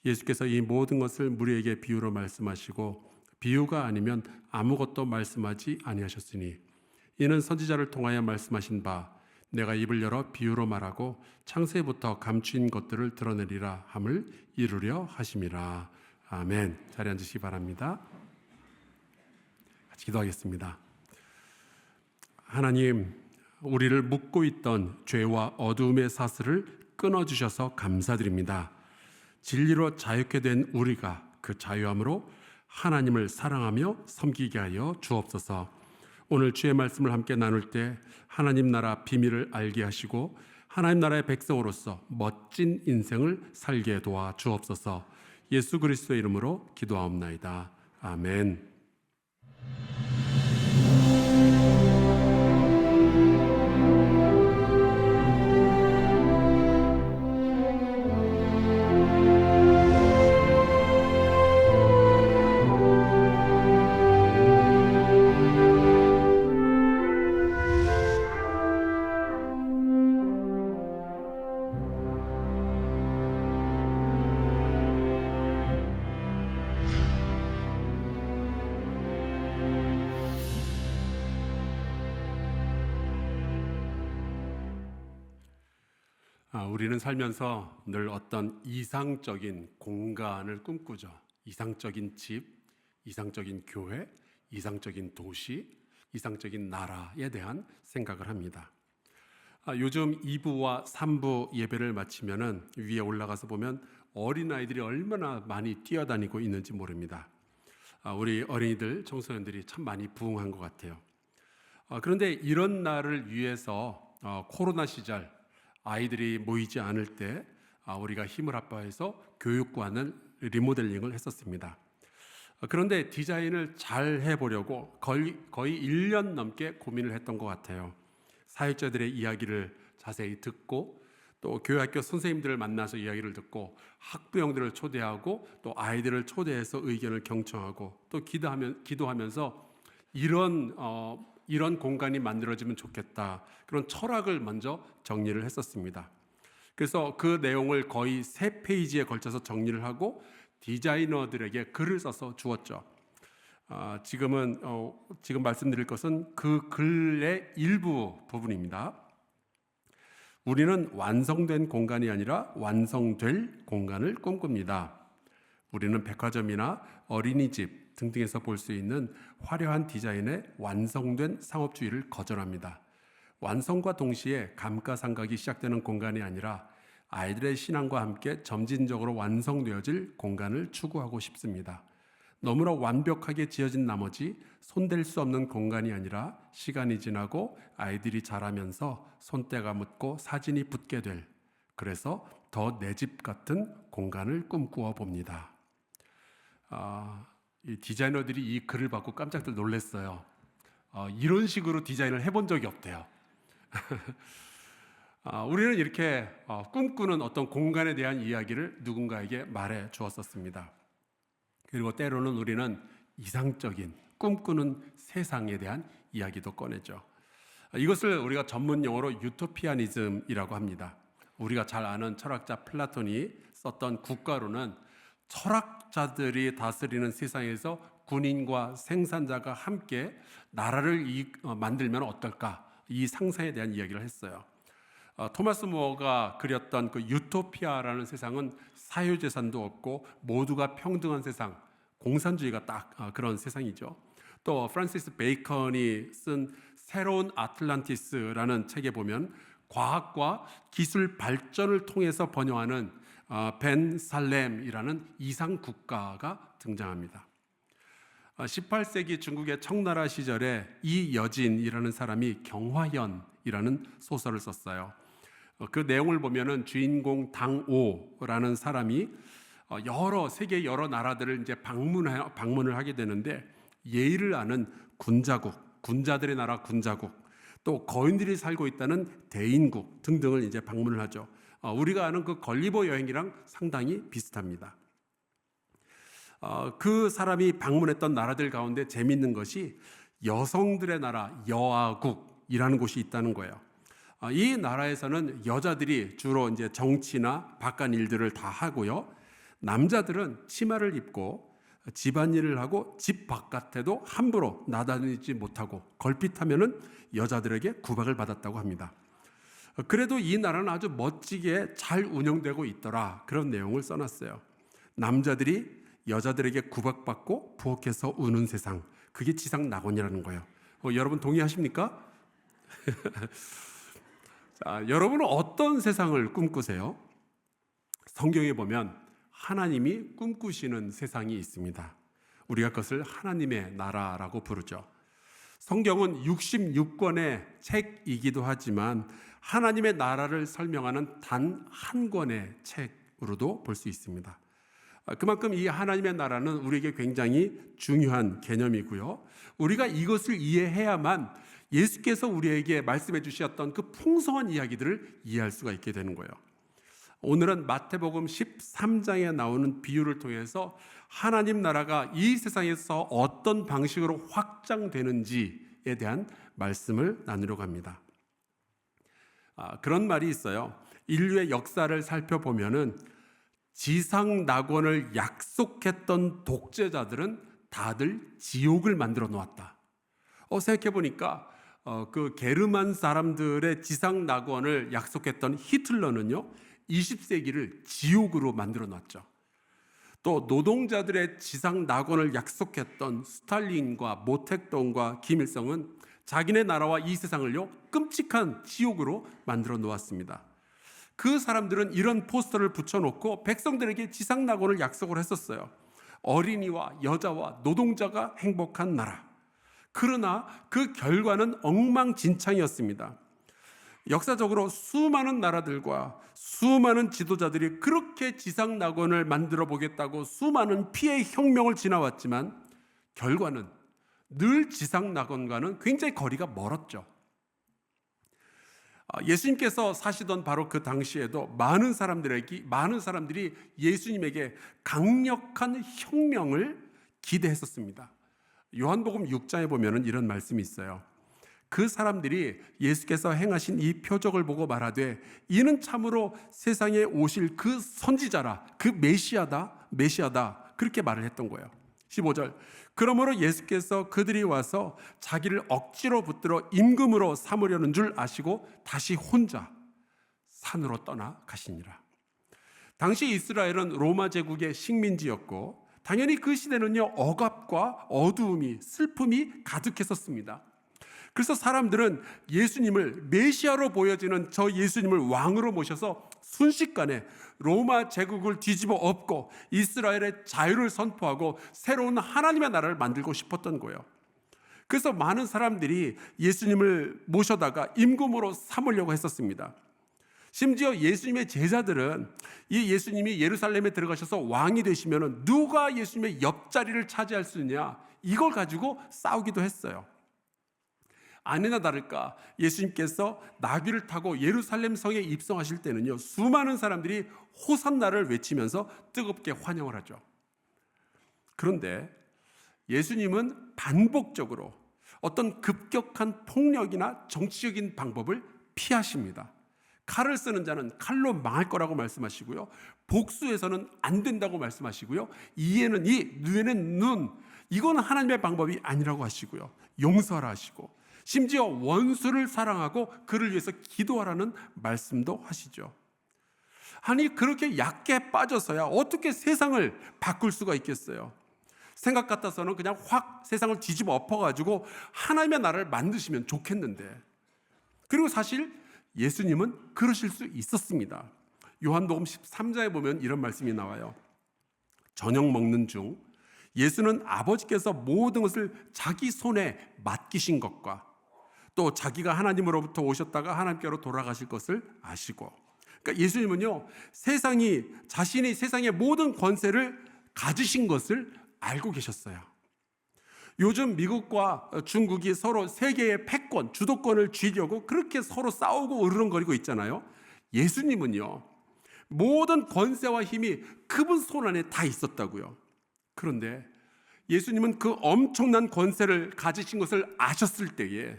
예수께서 이 모든 것을 무리에게 비유로 말씀하시고 비유가 아니면 아무것도 말씀하지 아니하셨으니 이는 선지자를 통하여 말씀하신 바 내가 입을 열어 비유로 말하고 창세부터 감추인 것들을 드러내리라 함을 이루려 하심이라. 아멘. 자리에 앉으시기 바랍니다. 같이 기도하겠습니다. 하나님, 우리를 묶고 있던 죄와 어두움의 사슬을 끊어주셔서 감사드립니다. 진리로 자유케 된 우리가 그 자유함으로 하나님을 사랑하며 섬기게 하여 주옵소서. 오늘 주의 말씀을 함께 나눌 때 하나님 나라 비밀을 알게 하시고 하나님 나라의 백성으로서 멋진 인생을 살게 도와 주옵소서. 예수 그리스도의 이름으로 기도하옵나이다. 아멘. 우리는 살면서 늘 어떤 이상적인 공간을 꿈꾸죠. 이상적인 집, 이상적인 교회, 이상적인 도시, 이상적인 나라에 대한 생각을 합니다. 요즘 2부와 3부 예배를 마치면은 위에 올라가서 보면 어린아이들이 얼마나 많이 뛰어다니고 있는지 모릅니다. 우리 어린이들, 청소년들이 참 많이 부흥한 것 같아요. 그런데 이런 날을 위해서 코로나 시절 아이들이 모이지 않을 때 우리가 힘을 합해서 교육관을 리모델링을 했었습니다. 그런데 디자인을 잘 해보려고 거의 1년 넘게 고민을 했던 것 같아요. 사역자들의 이야기를 자세히 듣고 또 교회학교 선생님들을 만나서 이야기를 듣고 학부형들을 초대하고 또 아이들을 초대해서 의견을 경청하고 또 기도하면서 이런 공간이 만들어지면 좋겠다. 그런 철학을 먼저 정리를 했었습니다. 그래서 그 내용을 거의 3페이지에 걸쳐서 정리를 하고 디자이너들에게 글을 써서 주었죠. 지금 말씀드릴 것은 그 글의 일부 부분입니다. 우리는 완성된 공간이 아니라 완성될 공간을 꿈꿉니다. 우리는 백화점이나 어린이집 등등에서 볼 수 있는 화려한 디자인의 완성된 상업주의를 거절합니다. 완성과 동시에 감가상각이 시작되는 공간이 아니라 아이들의 신앙과 함께 점진적으로 완성되어질 공간을 추구하고 싶습니다. 너무나 완벽하게 지어진 나머지 손댈 수 없는 공간이 아니라 시간이 지나고 아이들이 자라면서 손때가 묻고 사진이 붙게 될, 그래서 더 내 집 같은 공간을 꿈꾸어 봅니다. 이 디자이너들이 이 글을 받고 깜짝들 놀랐어요. 이런 식으로 디자인을 해본 적이 없대요. 우리는 이렇게 꿈꾸는 어떤 공간에 대한 이야기를 누군가에게 말해 주었었습니다. 그리고 때로는 우리는 이상적인 꿈꾸는 세상에 대한 이야기도 꺼내죠. 이것을 우리가 전문 용어로 유토피아니즘이라고 합니다. 우리가 잘 아는 철학자 플라톤이 썼던 국가로는 철학자들이 다스리는 세상에서 군인과 생산자가 함께 나라를 만들면 어떨까? 이 상상에 대한 이야기를 했어요. 토마스 모어가 그렸던 그 유토피아라는 세상은 사유재산도 없고 모두가 평등한 세상, 공산주의가 딱 그런 세상이죠. 또 프란시스 베이컨이 쓴 새로운 아틀란티스라는 책에 보면 과학과 기술 발전을 통해서 번영하는 벤 살렘이라는 이상 국가가 등장합니다. 18세기 중국의 청나라 시절에 이여진이라는 사람이 경화현이라는 소설을 썼어요. 그 내용을 보면은 주인공 당오라는 사람이 세계 여러 나라들을 이제 방문을 하게 되는데 예의를 아는 군자국, 군자들의 나라 군자국, 또 거인들이 살고 있다는 대인국 등등을 이제 방문을 하죠. 우리가 아는 그 걸리버 여행이랑 상당히 비슷합니다. 그 사람이 방문했던 나라들 가운데 재미있는 것이 여성들의 나라 여아국이라는 곳이 있다는 거예요. 이 나라에서는 여자들이 주로 이제 정치나 바깥 일들을 다 하고요. 남자들은 치마를 입고 집안일을 하고 집 바깥에도 함부로 나다니지 못하고 걸핏하면은 여자들에게 구박을 받았다고 합니다. 그래도 이 나라는 아주 멋지게 잘 운영되고 있더라. 그런 내용을 써놨어요. 남자들이 여자들에게 구박받고 부엌에서 우는 세상, 그게 지상 낙원이라는 거예요. 여러분 동의하십니까? 자, 여러분은 어떤 세상을 꿈꾸세요? 성경에 보면 하나님이 꿈꾸시는 세상이 있습니다. 우리가 그것을 하나님의 나라라고 부르죠. 성경은 66권의 책이기도 하지만 하나님의 나라를 설명하는 단 한 권의 책으로도 볼 수 있습니다. 그만큼 이 하나님의 나라는 우리에게 굉장히 중요한 개념이고요. 우리가 이것을 이해해야만 예수께서 우리에게 말씀해 주셨던 그 풍성한 이야기들을 이해할 수가 있게 되는 거예요. 오늘은 마태복음 13장에 나오는 비유를 통해서 하나님 나라가 이 세상에서 어떤 방식으로 확장되는지에 대한 말씀을 나누려고 합니다. 그런 말이 있어요. 인류의 역사를 살펴보면은 지상 낙원을 약속했던 독재자들은 다들 지옥을 만들어 놓았다. 생각해 보니까 그 게르만 사람들의 지상 낙원을 약속했던 히틀러는요 20세기를 지옥으로 만들어 놨죠. 또 노동자들의 지상 낙원을 약속했던 스탈린과 모택동과 김일성은 자기네 나라와 이 세상을요 끔찍한 지옥으로 만들어 놓았습니다. 그 사람들은 이런 포스터를 붙여놓고 백성들에게 지상 낙원을 약속을 했었어요. 어린이와 여자와 노동자가 행복한 나라. 그러나 그 결과는 엉망진창이었습니다. 역사적으로 수많은 나라들과 수많은 지도자들이 그렇게 지상 낙원을 만들어 보겠다고 수많은 피해 혁명을 지나왔지만 결과는 늘 지상 낙원과는 굉장히 거리가 멀었죠. 예수님께서 사시던 바로 그 당시에도 많은 사람들이 예수님에게 강력한 혁명을 기대했었습니다. 요한복음 6장에 보면은 이런 말씀이 있어요. 그 사람들이 예수께서 행하신 이 표적을 보고 말하되 이는 참으로 세상에 오실 그 선지자라, 그 메시아다 그렇게 말을 했던 거예요. 15절 그러므로 예수께서 그들이 와서 자기를 억지로 붙들어 임금으로 삼으려는 줄 아시고 다시 혼자 산으로 떠나 가시니라. 당시 이스라엘은 로마 제국의 식민지였고 당연히 그 시대는요 억압과 어두움이 슬픔이 가득했었습니다. 그래서 사람들은 예수님을 메시아로 보여지는 저 예수님을 왕으로 모셔서 순식간에 로마 제국을 뒤집어 엎고 이스라엘의 자유를 선포하고 새로운 하나님의 나라를 만들고 싶었던 거예요. 그래서 많은 사람들이 예수님을 모셔다가 임금으로 삼으려고 했었습니다. 심지어 예수님의 제자들은 이 예수님이 예루살렘에 들어가셔서 왕이 되시면 누가 예수님의 옆자리를 차지할 수 있냐 이걸 가지고 싸우기도 했어요. 아니나 다를까 예수님께서 나귀를 타고 예루살렘 성에 입성하실 때는요 수많은 사람들이 호산나를 외치면서 뜨겁게 환영을 하죠. 그런데 예수님은 반복적으로 어떤 급격한 폭력이나 정치적인 방법을 피하십니다. 칼을 쓰는 자는 칼로 망할 거라고 말씀하시고요, 복수해서는 안 된다고 말씀하시고요, 이에는 이, 눈에는 눈, 이건 하나님의 방법이 아니라고 하시고요, 용서하라 하시고 심지어 원수를 사랑하고 그를 위해서 기도하라는 말씀도 하시죠. 아니, 그렇게 약게 빠져서야 어떻게 세상을 바꿀 수가 있겠어요? 생각 같아서는 그냥 확 세상을 뒤집어 엎어가지고 하나님의 나라를 만드시면 좋겠는데, 그리고 사실 예수님은 그러실 수 있었습니다. 요한복음 13장에 보면 이런 말씀이 나와요. 저녁 먹는 중 예수는 아버지께서 모든 것을 자기 손에 맡기신 것과 또 자기가 하나님으로부터 오셨다가 하나님께로 돌아가실 것을 아시고, 그러니까 예수님은요, 자신이 세상의 모든 권세를 가지신 것을 알고 계셨어요. 요즘 미국과 중국이 서로 세계의 패권, 주도권을 쥐려고 그렇게 서로 싸우고 으르렁거리고 있잖아요. 예수님은요, 모든 권세와 힘이 그분 손 안에 다 있었다고요. 그런데 예수님은 그 엄청난 권세를 가지신 것을 아셨을 때에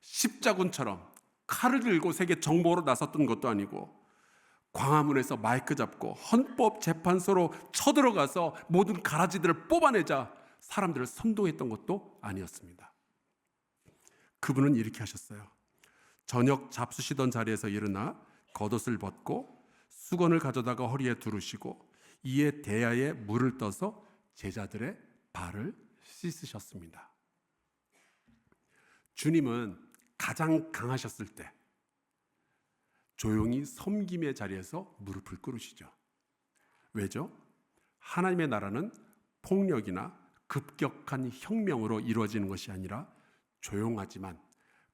십자군처럼 칼을 들고 세계 정복으로 나섰던 것도 아니고, 광화문에서 마이크 잡고 헌법재판소로 쳐들어가서 모든 가라지들을 뽑아내자 사람들을 선동했던 것도 아니었습니다. 그분은 이렇게 하셨어요. 저녁 잡수시던 자리에서 일어나 겉옷을 벗고 수건을 가져다가 허리에 두르시고 이에 대야에 물을 떠서 제자들의 발을 씻으셨습니다. 주님은 가장 강하셨을 때 조용히 섬김의 자리에서 무릎을 꿇으시죠. 왜죠? 하나님의 나라는 폭력이나 급격한 혁명으로 이루어지는 것이 아니라 조용하지만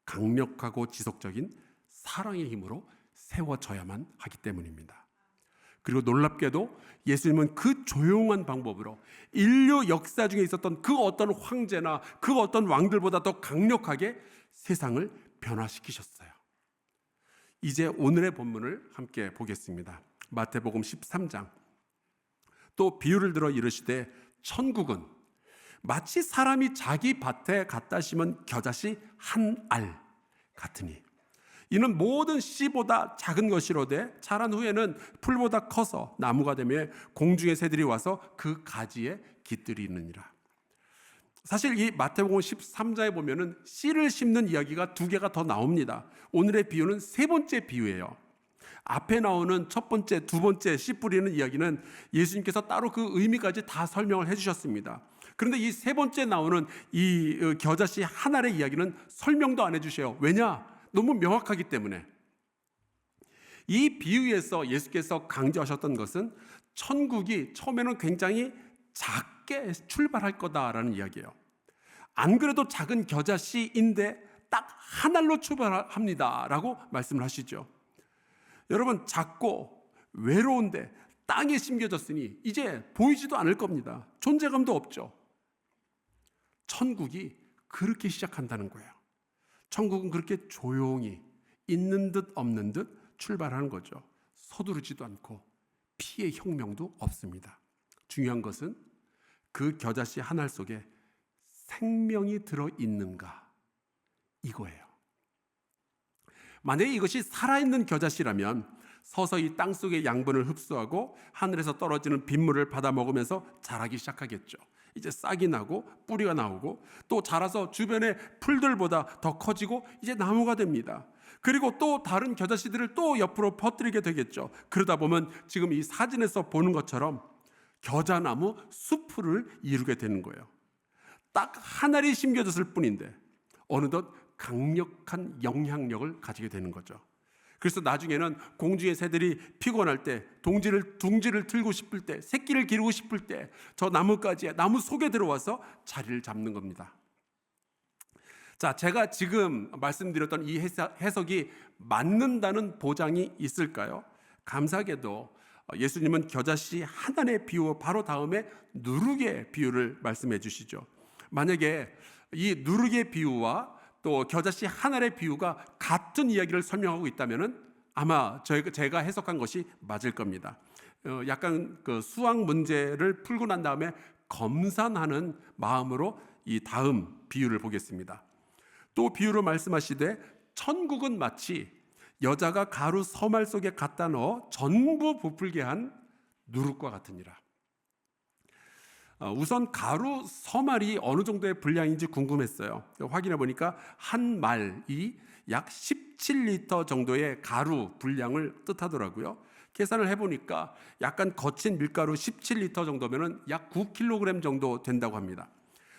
강력하고 지속적인 사랑의 힘으로 세워져야만 하기 때문입니다. 그리고 놀랍게도 예수님은 그 조용한 방법으로 인류 역사 중에 있었던 그 어떤 황제나 그 어떤 왕들보다 더 강력하게 세상을 변화시키셨어요. 이제 오늘의 본문을 함께 보겠습니다. 마태복음 13장. 또 비유를 들어 이르시되 천국은 마치 사람이 자기 밭에 갖다 심은 겨자씨 한 알 같으니 이는 모든 씨보다 작은 것이로되 자란 후에는 풀보다 커서 나무가 되며 공중의 새들이 와서 그 가지에 깃들이느니라. 사실 이 마태복음 13장에 보면은 씨를 심는 이야기가 두 개가 더 나옵니다. 오늘의 비유는 세 번째 비유예요. 앞에 나오는 첫 번째, 두 번째 씨 뿌리는 이야기는 예수님께서 따로 그 의미까지 다 설명을 해주셨습니다. 그런데 이 세 번째 나오는 이 겨자씨 한 알의 이야기는 설명도 안 해주셔요. 왜냐? 너무 명확하기 때문에. 이 비유에서 예수께서 강조하셨던 것은 천국이 처음에는 굉장히 작게 출발할 거다라는 이야기예요. 안 그래도 작은 겨자씨인데 딱 한 알로 출발합니다라고 말씀을 하시죠. 여러분, 작고 외로운데 땅에 심겨졌으니 이제 보이지도 않을 겁니다. 존재감도 없죠. 천국이 그렇게 시작한다는 거예요. 천국은 그렇게 조용히 있는 듯 없는 듯 출발하는 거죠. 서두르지도 않고 피해 혁명도 없습니다. 중요한 것은 그 겨자씨 한 알 속에 생명이 들어있는가, 이거예요. 만약에 이것이 살아있는 겨자씨라면 서서히 땅속의 양분을 흡수하고 하늘에서 떨어지는 빗물을 받아 먹으면서 자라기 시작하겠죠. 이제 싹이 나고 뿌리가 나오고 또 자라서 주변의 풀들보다 더 커지고 이제 나무가 됩니다. 그리고 또 다른 겨자씨들을 또 옆으로 퍼뜨리게 되겠죠. 그러다 보면 지금 이 사진에서 보는 것처럼 겨자나무 숲을 이루게 되는 거예요. 딱 한 알이 심겨졌을 뿐인데 어느덧 강력한 영향력을 가지게 되는 거죠. 그래서 나중에는 공중의 새들이 피곤할 때, 둥지를 틀고 싶을 때, 새끼를 기르고 싶을 때 저 나무가지에, 나무 속에 들어와서 자리를 잡는 겁니다. 자, 제가 지금 말씀드렸던 이 해석이 맞는다는 보장이 있을까요? 감사하게도 예수님은 겨자씨 한 알의 비유 바로 다음에 누룩의 비유를 말씀해 주시죠. 만약에 이 누룩의 비유와 또 겨자씨 한 알의 비유가 같은 이야기를 설명하고 있다면은 아마 제가 해석한 것이 맞을 겁니다. 약간 그 수학 문제를 풀고 난 다음에 검산하는 마음으로 이 다음 비유를 보겠습니다. 또 비유로 말씀하시되 천국은 마치 여자가 가루 서말 속에 갖다 넣어 전부 부풀게 한 누룩과 같으니라. 우선 가루 서말이 어느 정도의 분량인지 궁금했어요. 확인해 보니까 한 말이 약 17리터 정도의 가루 분량을 뜻하더라고요. 계산을 해보니까 약간 거친 밀가루 17리터 정도면 약 9kg 정도 된다고 합니다.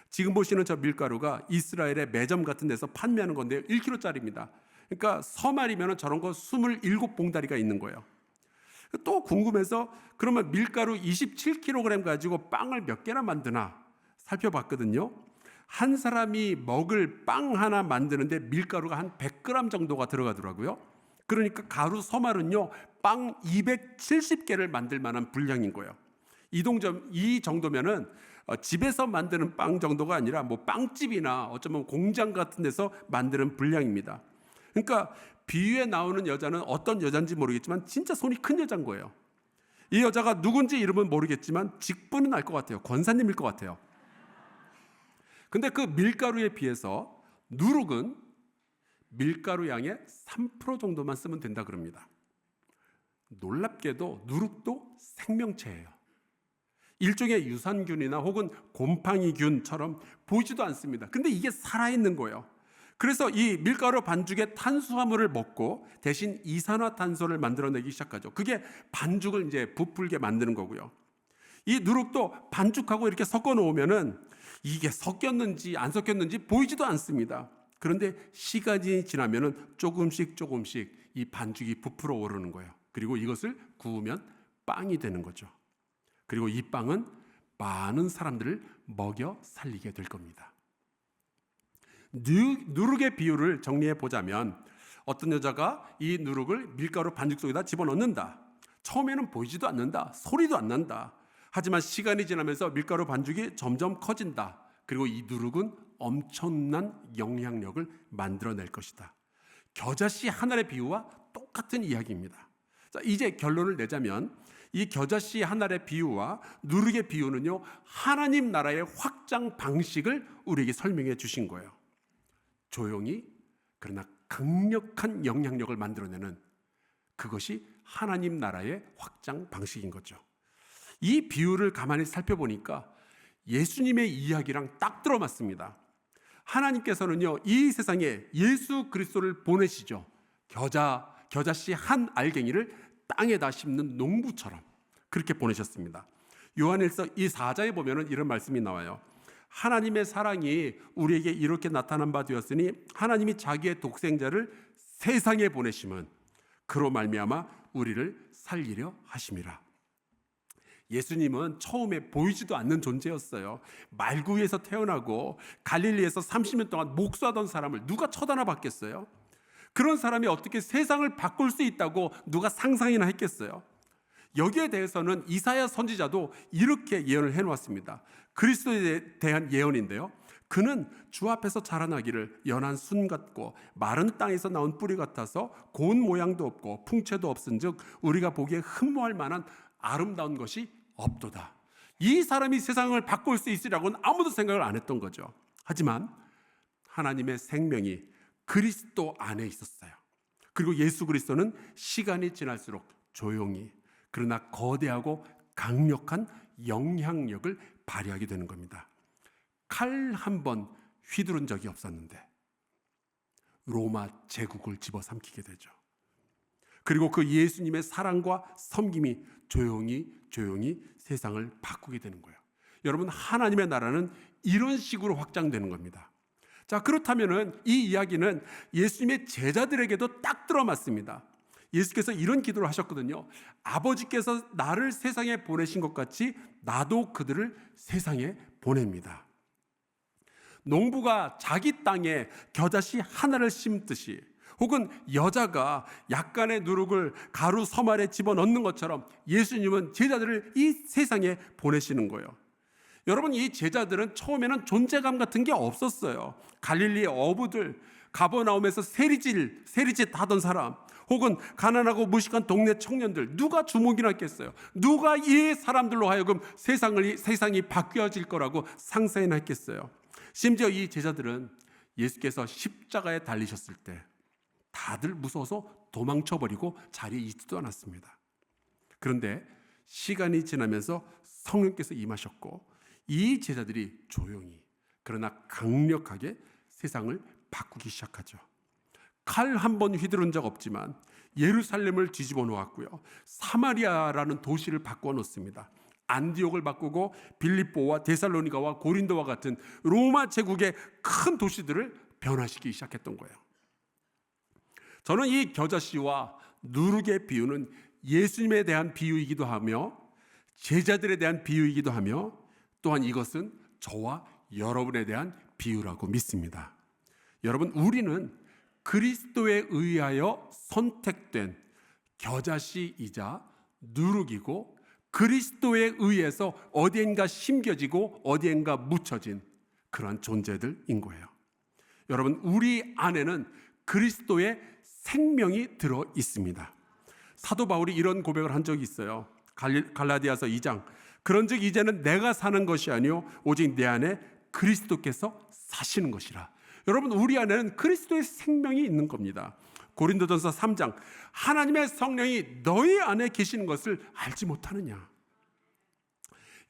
지금 보시는 저 밀가루가 이스라엘의 매점 같은 데서 판매하는 건데요, 1kg짜리입니다. 그러니까 서말이면 저런 거 27봉다리가 있는 거예요. 또 궁금해서 그러면 밀가루 27kg 가지고 빵을 몇 개나 만드나 살펴봤거든요. 한 사람이 먹을 빵 하나 만드는데 밀가루가 한 100g 정도가 들어가더라고요. 그러니까 가루 서말은요, 빵 270개를 만들 만한 분량인 거예요. 이 정도면은 집에서 만드는 빵 정도가 아니라 뭐 빵집이나 어쩌면 공장 같은 데서 만드는 분량입니다. 그러니까 비유에 나오는 여자는 어떤 여자인지 모르겠지만 진짜 손이 큰 여자인 거예요. 이 여자가 누군지 이름은 모르겠지만 직분은 알 것 같아요. 권사님일 것 같아요. 근데 그 밀가루에 비해서 누룩은 밀가루 양의 3% 정도만 쓰면 된다 그럽니다. 놀랍게도 누룩도 생명체예요. 일종의 유산균이나 혹은 곰팡이균처럼 보이지도 않습니다. 근데 이게 살아있는 거예요. 그래서 이 밀가루 반죽의 탄수화물을 먹고 대신 이산화탄소를 만들어내기 시작하죠. 그게 반죽을 이제 부풀게 만드는 거고요. 이 누룩도 반죽하고 이렇게 섞어 놓으면은 이게 섞였는지 안 섞였는지 보이지도 않습니다. 그런데 시간이 지나면은 조금씩 이 반죽이 부풀어 오르는 거예요. 그리고 이것을 구우면 빵이 되는 거죠. 그리고 이 빵은 많은 사람들을 먹여 살리게 될 겁니다. 누룩의 비유를 정리해 보자면 어떤 여자가 이 누룩을 밀가루 반죽 속에다 집어넣는다. 처음에는 보이지도 않는다. 소리도 안 난다. 하지만 시간이 지나면서 밀가루 반죽이 점점 커진다. 그리고 이 누룩은 엄청난 영향력을 만들어낼 것이다. 겨자씨 하나의 비유와 똑같은 이야기입니다. 자, 이제 결론을 내자면 이 겨자씨 하나의 비유와 누룩의 비유는요, 하나님 나라의 확장 방식을 우리에게 설명해 주신 거예요. 조용히 그러나 강력한 영향력을 만들어내는 그것이 하나님 나라의 확장 방식인 거죠. 이 비유를 가만히 살펴보니까 예수님의 이야기랑 딱 들어맞습니다. 하나님께서는요, 이 세상에 예수 그리스도를 보내시죠. 겨자씨 한 알갱이를 땅에다 심는 농부처럼 그렇게 보내셨습니다. 요한일서 이 4장에 보면은 이런 말씀이 나와요. 하나님의 사랑이 우리에게 이렇게 나타난 바 되었으니 하나님이 자기의 독생자를 세상에 보내심은 그로 말미암아 우리를 살리려 하심이라. 예수님은 처음에 보이지도 않는 존재였어요. 말구에서 태어나고 갈릴리에서 30년 동안 목수하던 사람을 누가 쳐다나 봤겠어요? 그런 사람이 어떻게 세상을 바꿀 수 있다고 누가 상상이나 했겠어요? 여기에 대해서는 이사야 선지자도 이렇게 예언을 해놓았습니다. 그리스도에 대한 예언인데요. 그는 주 앞에서 자라나기를 연한 순 같고 마른 땅에서 나온 뿌리 같아서 고운 모양도 없고 풍채도 없은즉 우리가 보기에 흠모할 만한 아름다운 것이 없도다. 이 사람이 세상을 바꿀 수 있으리라고는 아무도 생각을 안 했던 거죠. 하지만 하나님의 생명이 그리스도 안에 있었어요. 그리고 예수 그리스도는 시간이 지날수록 조용히 그러나 거대하고 강력한 영향력을 발휘하게 되는 겁니다. 칼 한 번 휘두른 적이 없었는데 로마 제국을 집어삼키게 되죠. 그리고 그 예수님의 사랑과 섬김이 조용히 세상을 바꾸게 되는 거예요. 여러분, 하나님의 나라는 이런 식으로 확장되는 겁니다. 자, 그렇다면은 이 이야기는 예수님의 제자들에게도 딱 들어맞습니다. 예수께서 이런 기도를 하셨거든요. 아버지께서 나를 세상에 보내신 것 같이 나도 그들을 세상에 보냅니다. 농부가 자기 땅에 겨자씨 하나를 심듯이 혹은 여자가 약간의 누룩을 가루 서말에 집어넣는 것처럼 예수님은 제자들을 이 세상에 보내시는 거예요. 여러분, 이 제자들은 처음에는 존재감 같은 게 없었어요. 갈릴리의 어부들, 가버나움에서 세리짓 하던 사람, 혹은 가난하고 무식한 동네 청년들, 누가 주목이나 했겠어요? 누가 이 사람들로 하여금 세상이 바뀌어질 거라고 상상이나 했겠어요? 심지어 이 제자들은 예수께서 십자가에 달리셨을 때 다들 무서워서 도망쳐버리고 자리에 있지도 않았습니다. 그런데 시간이 지나면서 성령께서 임하셨고 이 제자들이 조용히 그러나 강력하게 세상을 바꾸기 시작하죠. 칼 한 번 휘두른 적 없지만 예루살렘을 뒤집어 놓았고요. 사마리아라는 도시를 바꿔 놓습니다. 안디옥을 바꾸고 빌립보와 데살로니가와 고린도와 같은 로마 제국의 큰 도시들을 변화시키기 시작했던 거예요. 저는 이 겨자씨와 누룩의 비유는 예수님에 대한 비유이기도 하며 제자들에 대한 비유이기도 하며 또한 이것은 저와 여러분에 대한 비유라고 믿습니다. 여러분, 우리는 그리스도에 의하여 선택된 겨자씨이자 누룩이고 그리스도에 의해서 어디엔가 심겨지고 어디엔가 묻혀진 그러한 존재들인 거예요. 여러분, 우리 안에는 그리스도의 생명이 들어 있습니다. 사도 바울이 이런 고백을 한 적이 있어요. 갈라디아서 2장. 그런즉 이제는 내가 사는 것이 아니요 오직 내 안에 그리스도께서 사시는 것이라. 여러분, 우리 안에는 그리스도의 생명이 있는 겁니다. 고린도전서 3장. 하나님의 성령이 너희 안에 계시는 것을 알지 못하느냐.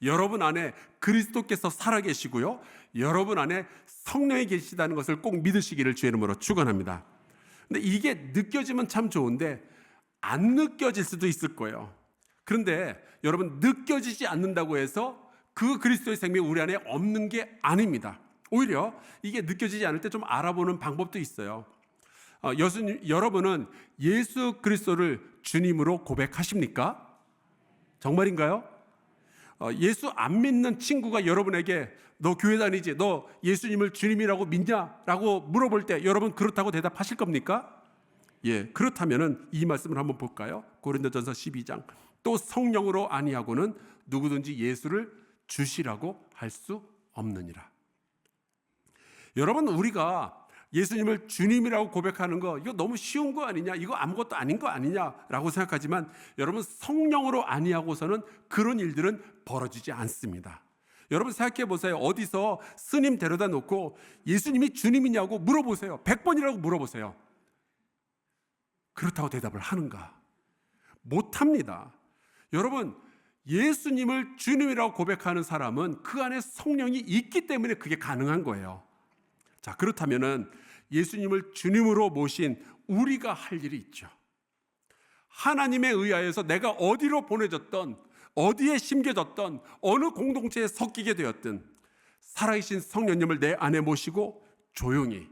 여러분 안에 그리스도께서 살아계시고요, 여러분 안에 성령이 계시다는 것을 꼭 믿으시기를 주의 이름으로 축원합니다. 근데 이게 느껴지면 참 좋은데 안 느껴질 수도 있을 거예요. 그런데 여러분, 느껴지지 않는다고 해서 그 그리스도의 생명이 우리 안에 없는 게 아닙니다. 오히려 이게 느껴지지 않을 때 좀 알아보는 방법도 있어요. 여러분은 예수 그리스도를 주님으로 고백하십니까? 정말인가요? 예수 안 믿는 친구가 여러분에게 너 교회 다니지? 너 예수님을 주님이라고 믿냐? 라고 물어볼 때 여러분 그렇다고 대답하실 겁니까? 예, 그렇다면은 이 말씀을 한번 볼까요? 고린도전서 12장. 또 성령으로 아니하고는 누구든지 예수를 주시라고 할 수 없느니라. 여러분, 우리가 예수님을 주님이라고 고백하는 거 이거 너무 쉬운 거 아니냐? 이거 아무것도 아닌 거 아니냐라고 생각하지만 여러분, 성령으로 아니하고서는 그런 일들은 벌어지지 않습니다. 여러분 생각해 보세요. 어디서 스님 데려다 놓고 예수님이 주님이냐고 물어보세요. 100번이라고 물어보세요. 그렇다고 대답을 하는가? 못합니다. 여러분, 예수님을 주님이라고 고백하는 사람은 그 안에 성령이 있기 때문에 그게 가능한 거예요. 자, 그렇다면은 예수님을 주님으로 모신 우리가 할 일이 있죠. 하나님에 의하여서 내가 어디로 보내졌던, 어디에 심겨졌던, 어느 공동체에 섞이게 되었든 살아계신 성령님을 내 안에 모시고 조용히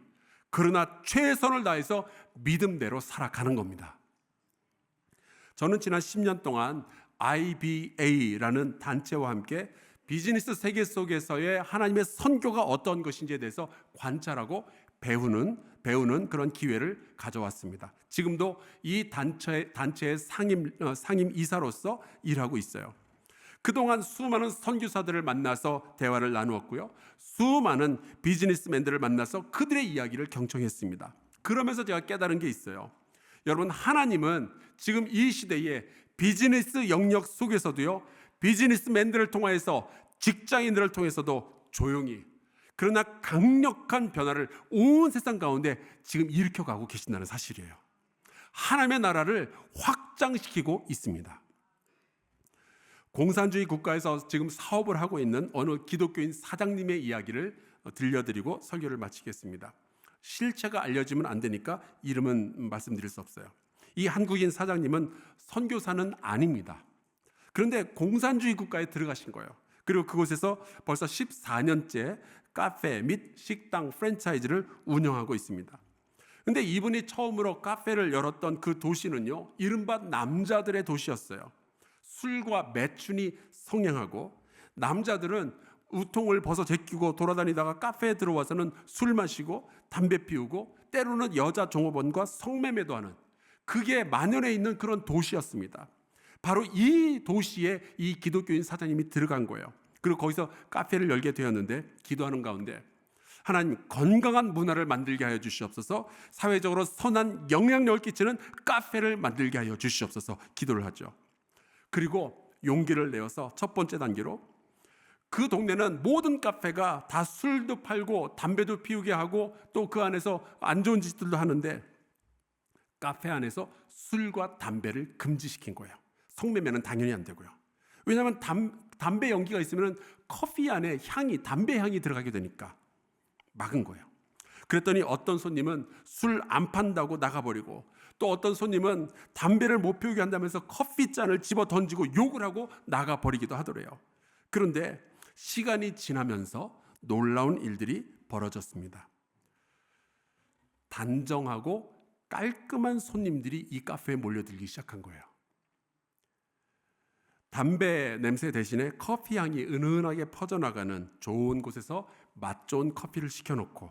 그러나 최선을 다해서 믿음대로 살아가는 겁니다. 저는 지난 10년 동안 IBA라는 단체와 함께 비즈니스 세계 속에서의 하나님의 선교가 어떤 것인지에 대해서 관찰하고 배우는 그런 기회를 가져왔습니다. 지금도 이 단체의 상임 이사로서 일하고 있어요. 그동안 수많은 선교사들을 만나서 대화를 나누었고요. 수많은 비즈니스맨들을 만나서 그들의 이야기를 경청했습니다. 그러면서 제가 깨달은 게 있어요. 여러분, 하나님은 지금 이 시대에 비즈니스 영역 속에서도요, 비즈니스맨들을 통해서 직장인들을 통해서도 조용히 그러나 강력한 변화를 온 세상 가운데 지금 일으켜가고 계신다는 사실이에요. 하나님의 나라를 확장시키고 있습니다. 공산주의 국가에서 지금 사업을 하고 있는 어느 기독교인 사장님의 이야기를 들려드리고 설교를 마치겠습니다. 실체가 알려지면 안 되니까 이름은 말씀드릴 수 없어요. 이 한국인 사장님은 선교사는 아닙니다. 그런데 공산주의 국가에 들어가신 거예요. 그리고 그곳에서 벌써 14년째 카페 및 식당 프랜차이즈를 운영하고 있습니다. 그런데 이분이 처음으로 카페를 열었던 그 도시는요, 이른바 남자들의 도시였어요. 술과 매춘이 성행하고 남자들은 우통을 벗어 제끼고 돌아다니다가 카페에 들어와서는 술 마시고 담배 피우고 때로는 여자 종업원과 성매매도 하는, 그게 만연해 있는 그런 도시였습니다. 바로 이 도시에 이 기독교인 사장님이 들어간 거예요. 그리고 거기서 카페를 열게 되었는데 기도하는 가운데 하나님, 건강한 문화를 만들게 하여 주시옵소서, 사회적으로 선한 영향력을 끼치는 카페를 만들게 하여 주시옵소서 기도를 하죠. 그리고 용기를 내어서 첫 번째 단계로 그 동네는 모든 카페가 다 술도 팔고 담배도 피우게 하고 또 그 안에서 안 좋은 짓들도 하는데 카페 안에서 술과 담배를 금지시킨 거예요. 성매매는 당연히 안 되고요. 왜냐하면 담배 연기가 있으면 커피 안에 향이, 담배 향이 들어가게 되니까 막은 거예요. 그랬더니 어떤 손님은 술 안 판다고 나가버리고, 또 어떤 손님은 담배를 못 피우게 한다면서 커피잔을 집어 던지고 욕을 하고 나가버리기도 하더래요. 그런데 시간이 지나면서 놀라운 일들이 벌어졌습니다. 단정하고 깔끔한 손님들이 이 카페에 몰려들기 시작한 거예요. 담배 냄새 대신에 커피 향이 은은하게 퍼져나가는 좋은 곳에서 맛 좋은 커피를 시켜놓고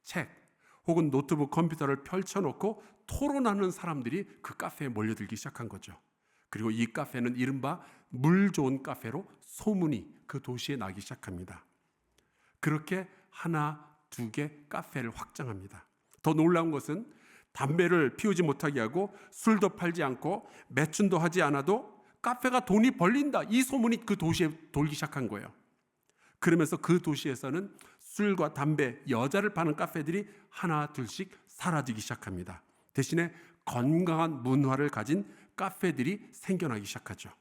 책 혹은 노트북 컴퓨터를 펼쳐놓고 토론하는 사람들이 그 카페에 몰려들기 시작한 거죠. 그리고 이 카페는 이른바 물 좋은 카페로 소문이 그 도시에 나기 시작합니다. 그렇게 하나, 두 개 카페를 확장합니다. 더 놀라운 것은 담배를 피우지 못하게 하고 술도 팔지 않고 매춘도 하지 않아도 카페가 돈이 벌린다, 이 소문이 그 도시에 돌기 시작한 거예요. 그러면서 그 도시에서는 술과 담배, 여자를 파는 카페들이 하나 둘씩 사라지기 시작합니다. 대신에 건강한 문화를 가진 카페들이 생겨나기 시작하죠.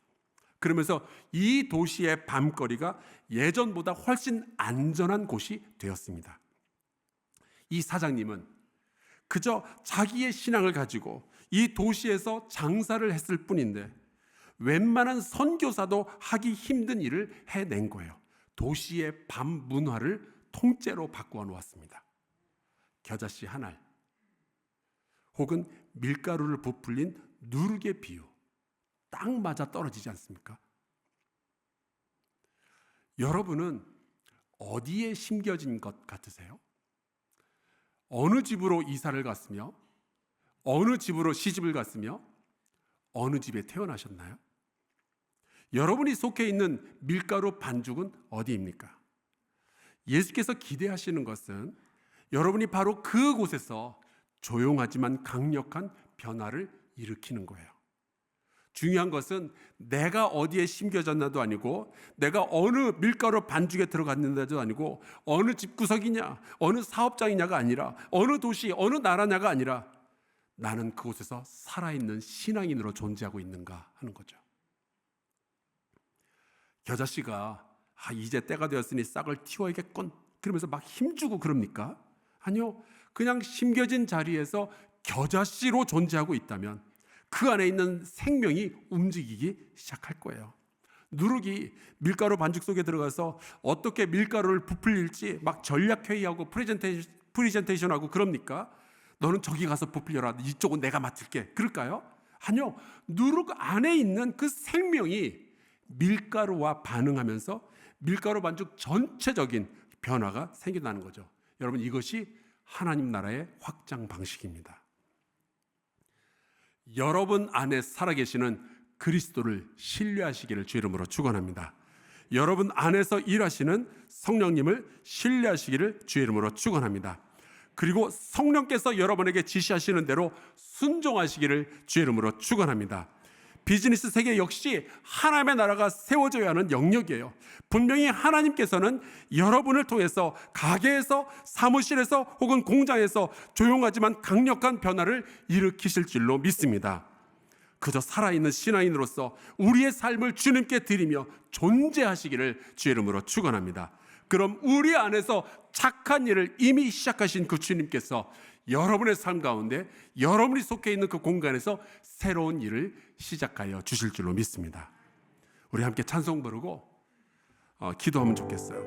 그러면서 이 도시의 밤거리가 예전보다 훨씬 안전한 곳이 되었습니다. 이 사장님은 그저 자기의 신앙을 가지고 이 도시에서 장사를 했을 뿐인데 웬만한 선교사도 하기 힘든 일을 해낸 거예요. 도시의 밤 문화를 통째로 바꾸어 놓았습니다. 겨자씨 한 알 혹은 밀가루를 부풀린 누룩의 비유, 딱 맞아 떨어지지 않습니까? 여러분은 어디에 심겨진 것 같으세요? 어느 집으로 이사를 갔으며, 어느 집으로 시집을 갔으며, 어느 집에 태어나셨나요? 여러분이 속해 있는 밀가루 반죽은 어디입니까? 예수께서 기대하시는 것은 여러분이 바로 그곳에서 조용하지만 강력한 변화를 일으키는 거예요. 중요한 것은 내가 어디에 심겨졌나도 아니고, 내가 어느 밀가루 반죽에 들어갔는데도 아니고, 어느 집구석이냐, 어느 사업장이냐가 아니라, 어느 도시, 어느 나라냐가 아니라 나는 그곳에서 살아있는 신앙인으로 존재하고 있는가 하는 거죠. 겨자씨가 이제 때가 되었으니 싹을 틔워야겠군 그러면서 막 힘주고 그럽니까? 아니요. 그냥 심겨진 자리에서 겨자씨로 존재하고 있다면 그 안에 있는 생명이 움직이기 시작할 거예요. 누룩이 밀가루 반죽 속에 들어가서 어떻게 밀가루를 부풀릴지 막 전략회의하고 프레젠테이션하고 그럽니까? 너는 저기 가서 부풀려라, 이쪽은 내가 맡을게, 그럴까요? 아니요. 누룩 안에 있는 그 생명이 밀가루와 반응하면서 밀가루 반죽 전체적인 변화가 생겨나는 거죠. 여러분, 이것이 하나님 나라의 확장 방식입니다. 여러분 안에 살아계시는 그리스도를 신뢰하시기를 주 이름으로 축원합니다. 여러분 안에서 일하시는 성령님을 신뢰하시기를 주 이름으로 축원합니다. 그리고 성령께서 여러분에게 지시하시는 대로 순종하시기를 주 이름으로 축원합니다. 비즈니스 세계 역시 하나님의 나라가 세워져야 하는 영역이에요. 분명히 하나님께서는 여러분을 통해서 가게에서, 사무실에서 혹은 공장에서 조용하지만 강력한 변화를 일으키실 줄로 믿습니다. 그저 살아있는 신앙인으로서 우리의 삶을 주님께 드리며 존재하시기를 주 이름으로 축원합니다. 그럼 우리 안에서 착한 일을 이미 시작하신 그 주님께서 여러분의 삶 가운데, 여러분이 속해 있는 그 공간에서 새로운 일을 시작하여 주실 줄로 믿습니다. 우리 함께 찬송 부르고 기도하면 좋겠어요.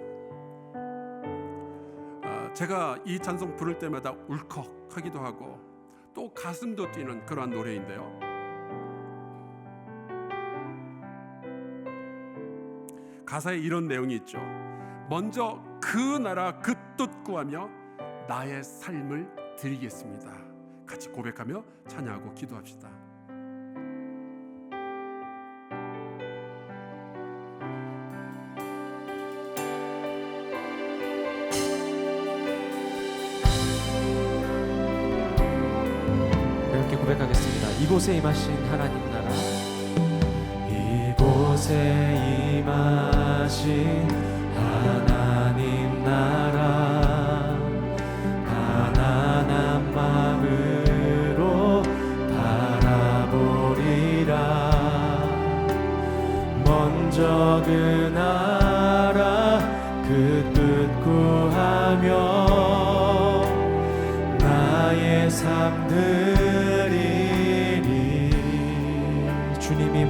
제가 이 찬송 부를 때마다 울컥하기도 하고 또 가슴도 뛰는 그러한 노래인데요. 가사에 이런 내용이 있죠. 먼저 그 나라 그 뜻 구하며 나의 삶을 드리겠습니다. 같이 고백하며 찬양하고 기도합시다. 함께 고백하겠습니다. 이곳에 임하신 하나님 나라, 이곳에 임하신 하나님 나라, 가난한 마음으로 바라보리라. 먼저 그 나라 그 뜻 구하며 나의 삶 드리리. 주님이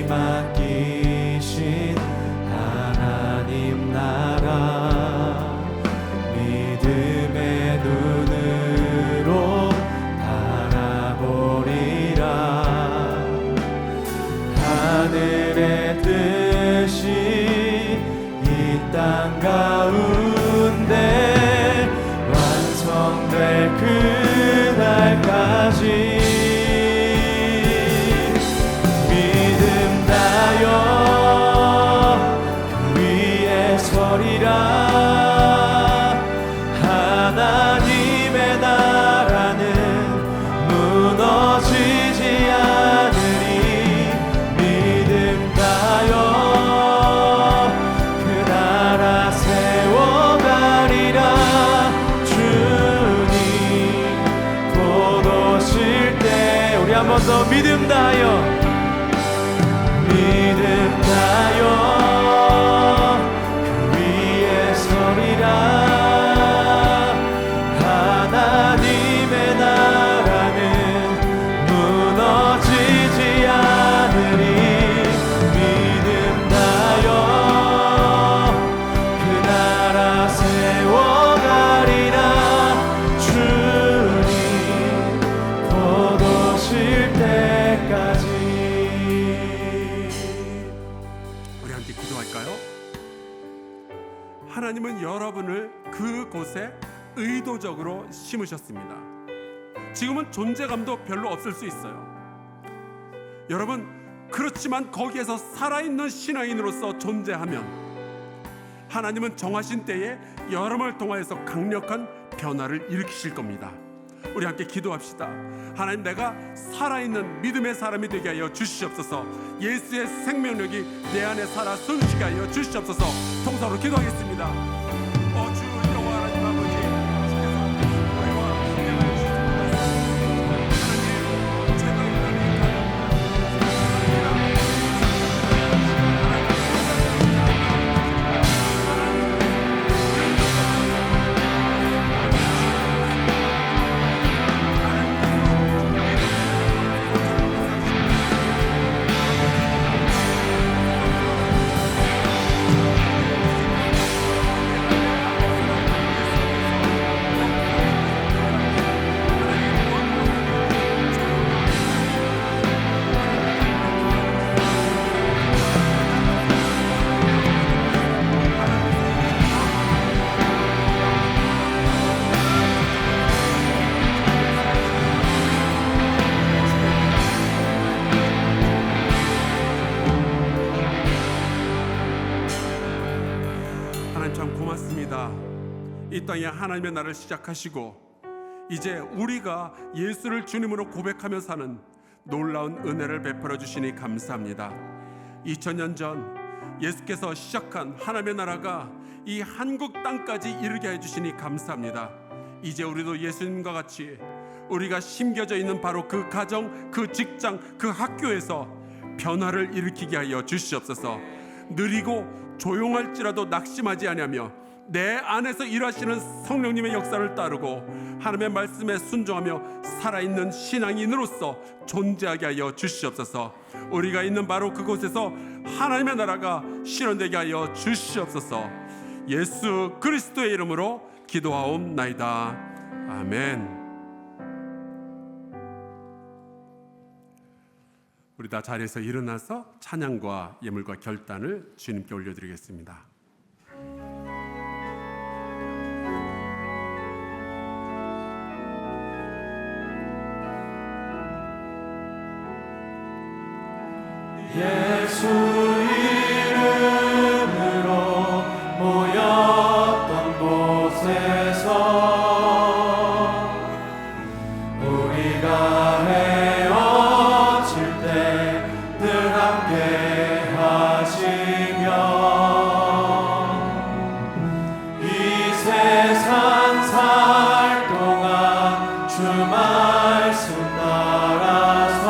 맡기신 하나님 나라 믿음의 눈으로 바라보리라. 하늘의 뜻이 이 땅 가운데 완성될 그날까지 믿음 다여 그 위에 서리라. 하나님의 나라는 무너지지 않으리. 믿음 다여 그 나라 세워가리라. 주님 곧 오실 때 우리 한 번 더 믿음 다여 그 위에 서리라. 하나님의 나라는 무너지지 않으리. 믿음 다여 그 나라 세워가리라. 주님 곧 오실 때까지. 우리 함께 기도할까요? 하나님은 여러분을 그곳에 의도적으로 심으셨습니다. 지금은 존재감도 별로 없을 수 있어요. 여러분, 그렇지만 거기에서 살아있는 신앙인으로서 존재하면 하나님은 정하신 때에 여러분을 통하여서 강력한 변화를 일으키실 겁니다. 우리 함께 기도합시다. 하나님, 내가 살아있는 믿음의 사람이 되게 하여 주시옵소서. 예수의 생명력이 내 안에 살아 숨쉬게 하여 주시옵소서. 통성으로 기도하겠습니다. 주 여호와 하나님 아버지, 주께서 우리와 함께하여 주시옵소서. 하나님, 제발 이 땅에 하나님의 나라를 시작하시고 이제 우리가 예수를 주님으로 고백하며 사는 놀라운 은혜를 베풀어 주시니 감사합니다. 2000년 전 예수께서 시작한 하나님의 나라가 이 한국 땅까지 이르게 해주시니 감사합니다. 이제 우리도 예수님과 같이 우리가 심겨져 있는 바로 그 가정, 그 직장, 그 학교에서 변화를 일으키게 하여 주시옵소서. 느리고 조용할지라도 낙심하지 아니하며 내 안에서 일하시는 성령님의 역사를 따르고 하나님의 말씀에 순종하며 살아있는 신앙인으로서 존재하게 하여 주시옵소서. 우리가 있는 바로 그곳에서 하나님의 나라가 실현되게 하여 주시옵소서. 예수 그리스도의 이름으로 기도하옵나이다. 아멘. 우리 다 자리에서 일어나서 찬양과 예물과 결단을 주님께 올려드리겠습니다. 예수 이름으로 모였던 곳에서 우리가 헤어질 때 늘 함께 하시며 이 세상 살 동안 주 말씀 따라서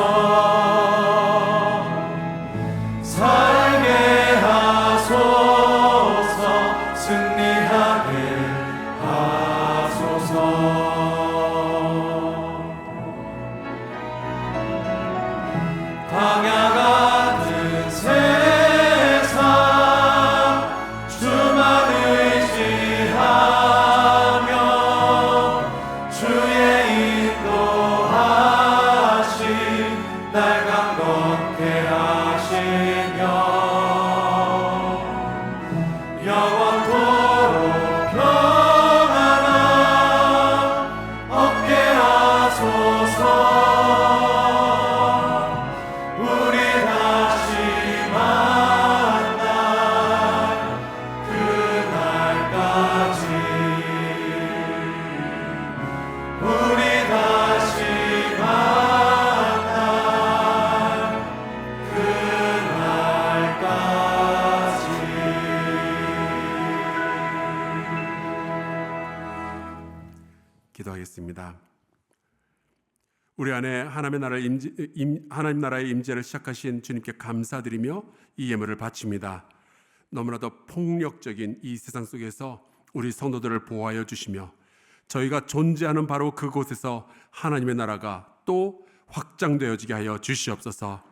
기도드립니다. 우리 안에 하나님 나라의 임재를 시작하신 주님께 감사드리며 이 예물을 바칩니다. 너무나도 폭력적인 이 세상 속에서 우리 성도들을 보호하여 주시며 저희가 존재하는 바로 그곳에서 하나님의 나라가 또 확장되어지게 하여 주시옵소서.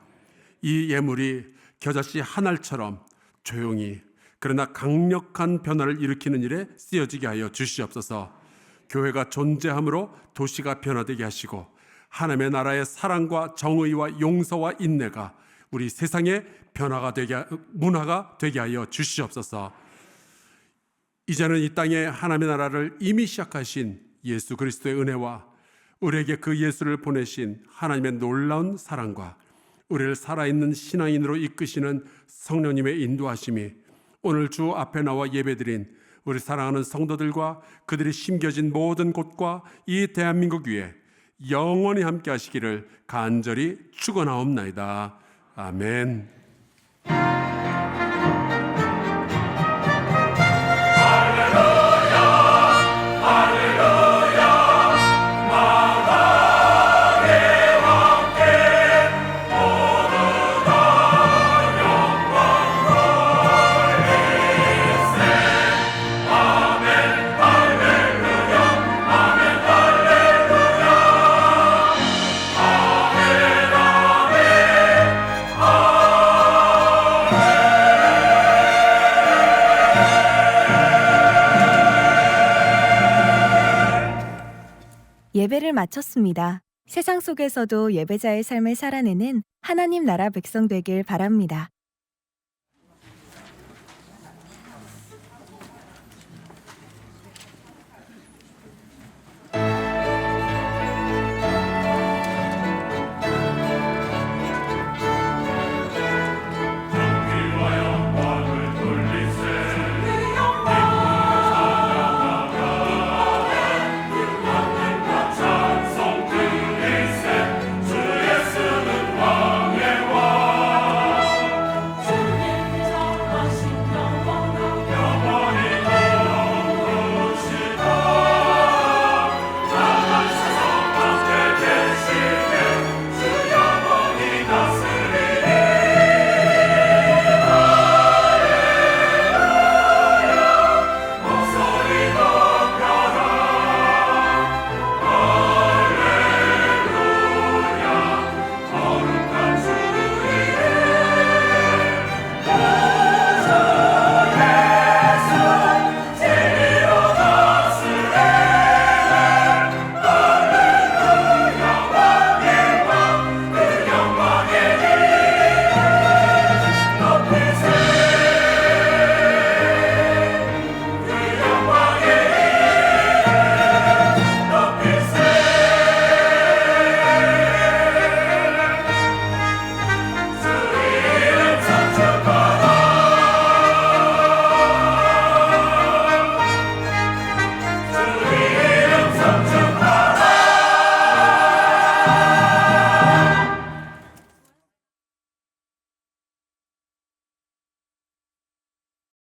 이 예물이 겨자씨 한 알처럼 조용히 그러나 강력한 변화를 일으키는 일에 쓰여지게 하여 주시옵소서. 교회가 존재함으로 도시가 변화되게 하시고 하나님의 나라의 사랑과 정의와 용서와 인내가 우리 세상의 문화가 되게 하여 주시옵소서. 이제는 이 땅에 하나님의 나라를 이미 시작하신 예수 그리스도의 은혜와 우리에게 그 예수를 보내신 하나님의 놀라운 사랑과 우리를 살아있는 신앙인으로 이끄시는 성령님의 인도하심이 오늘 주 앞에 나와 예배드린 우리 사랑하는 성도들과 그들이 심겨진 모든 곳과 이 대한민국 위에 영원히 함께 하시기를 간절히 축원하옵나이다. 아멘. 예배를 마쳤습니다. 세상 속에서도 예배자의 삶을 살아내는 하나님 나라 백성 되길 바랍니다.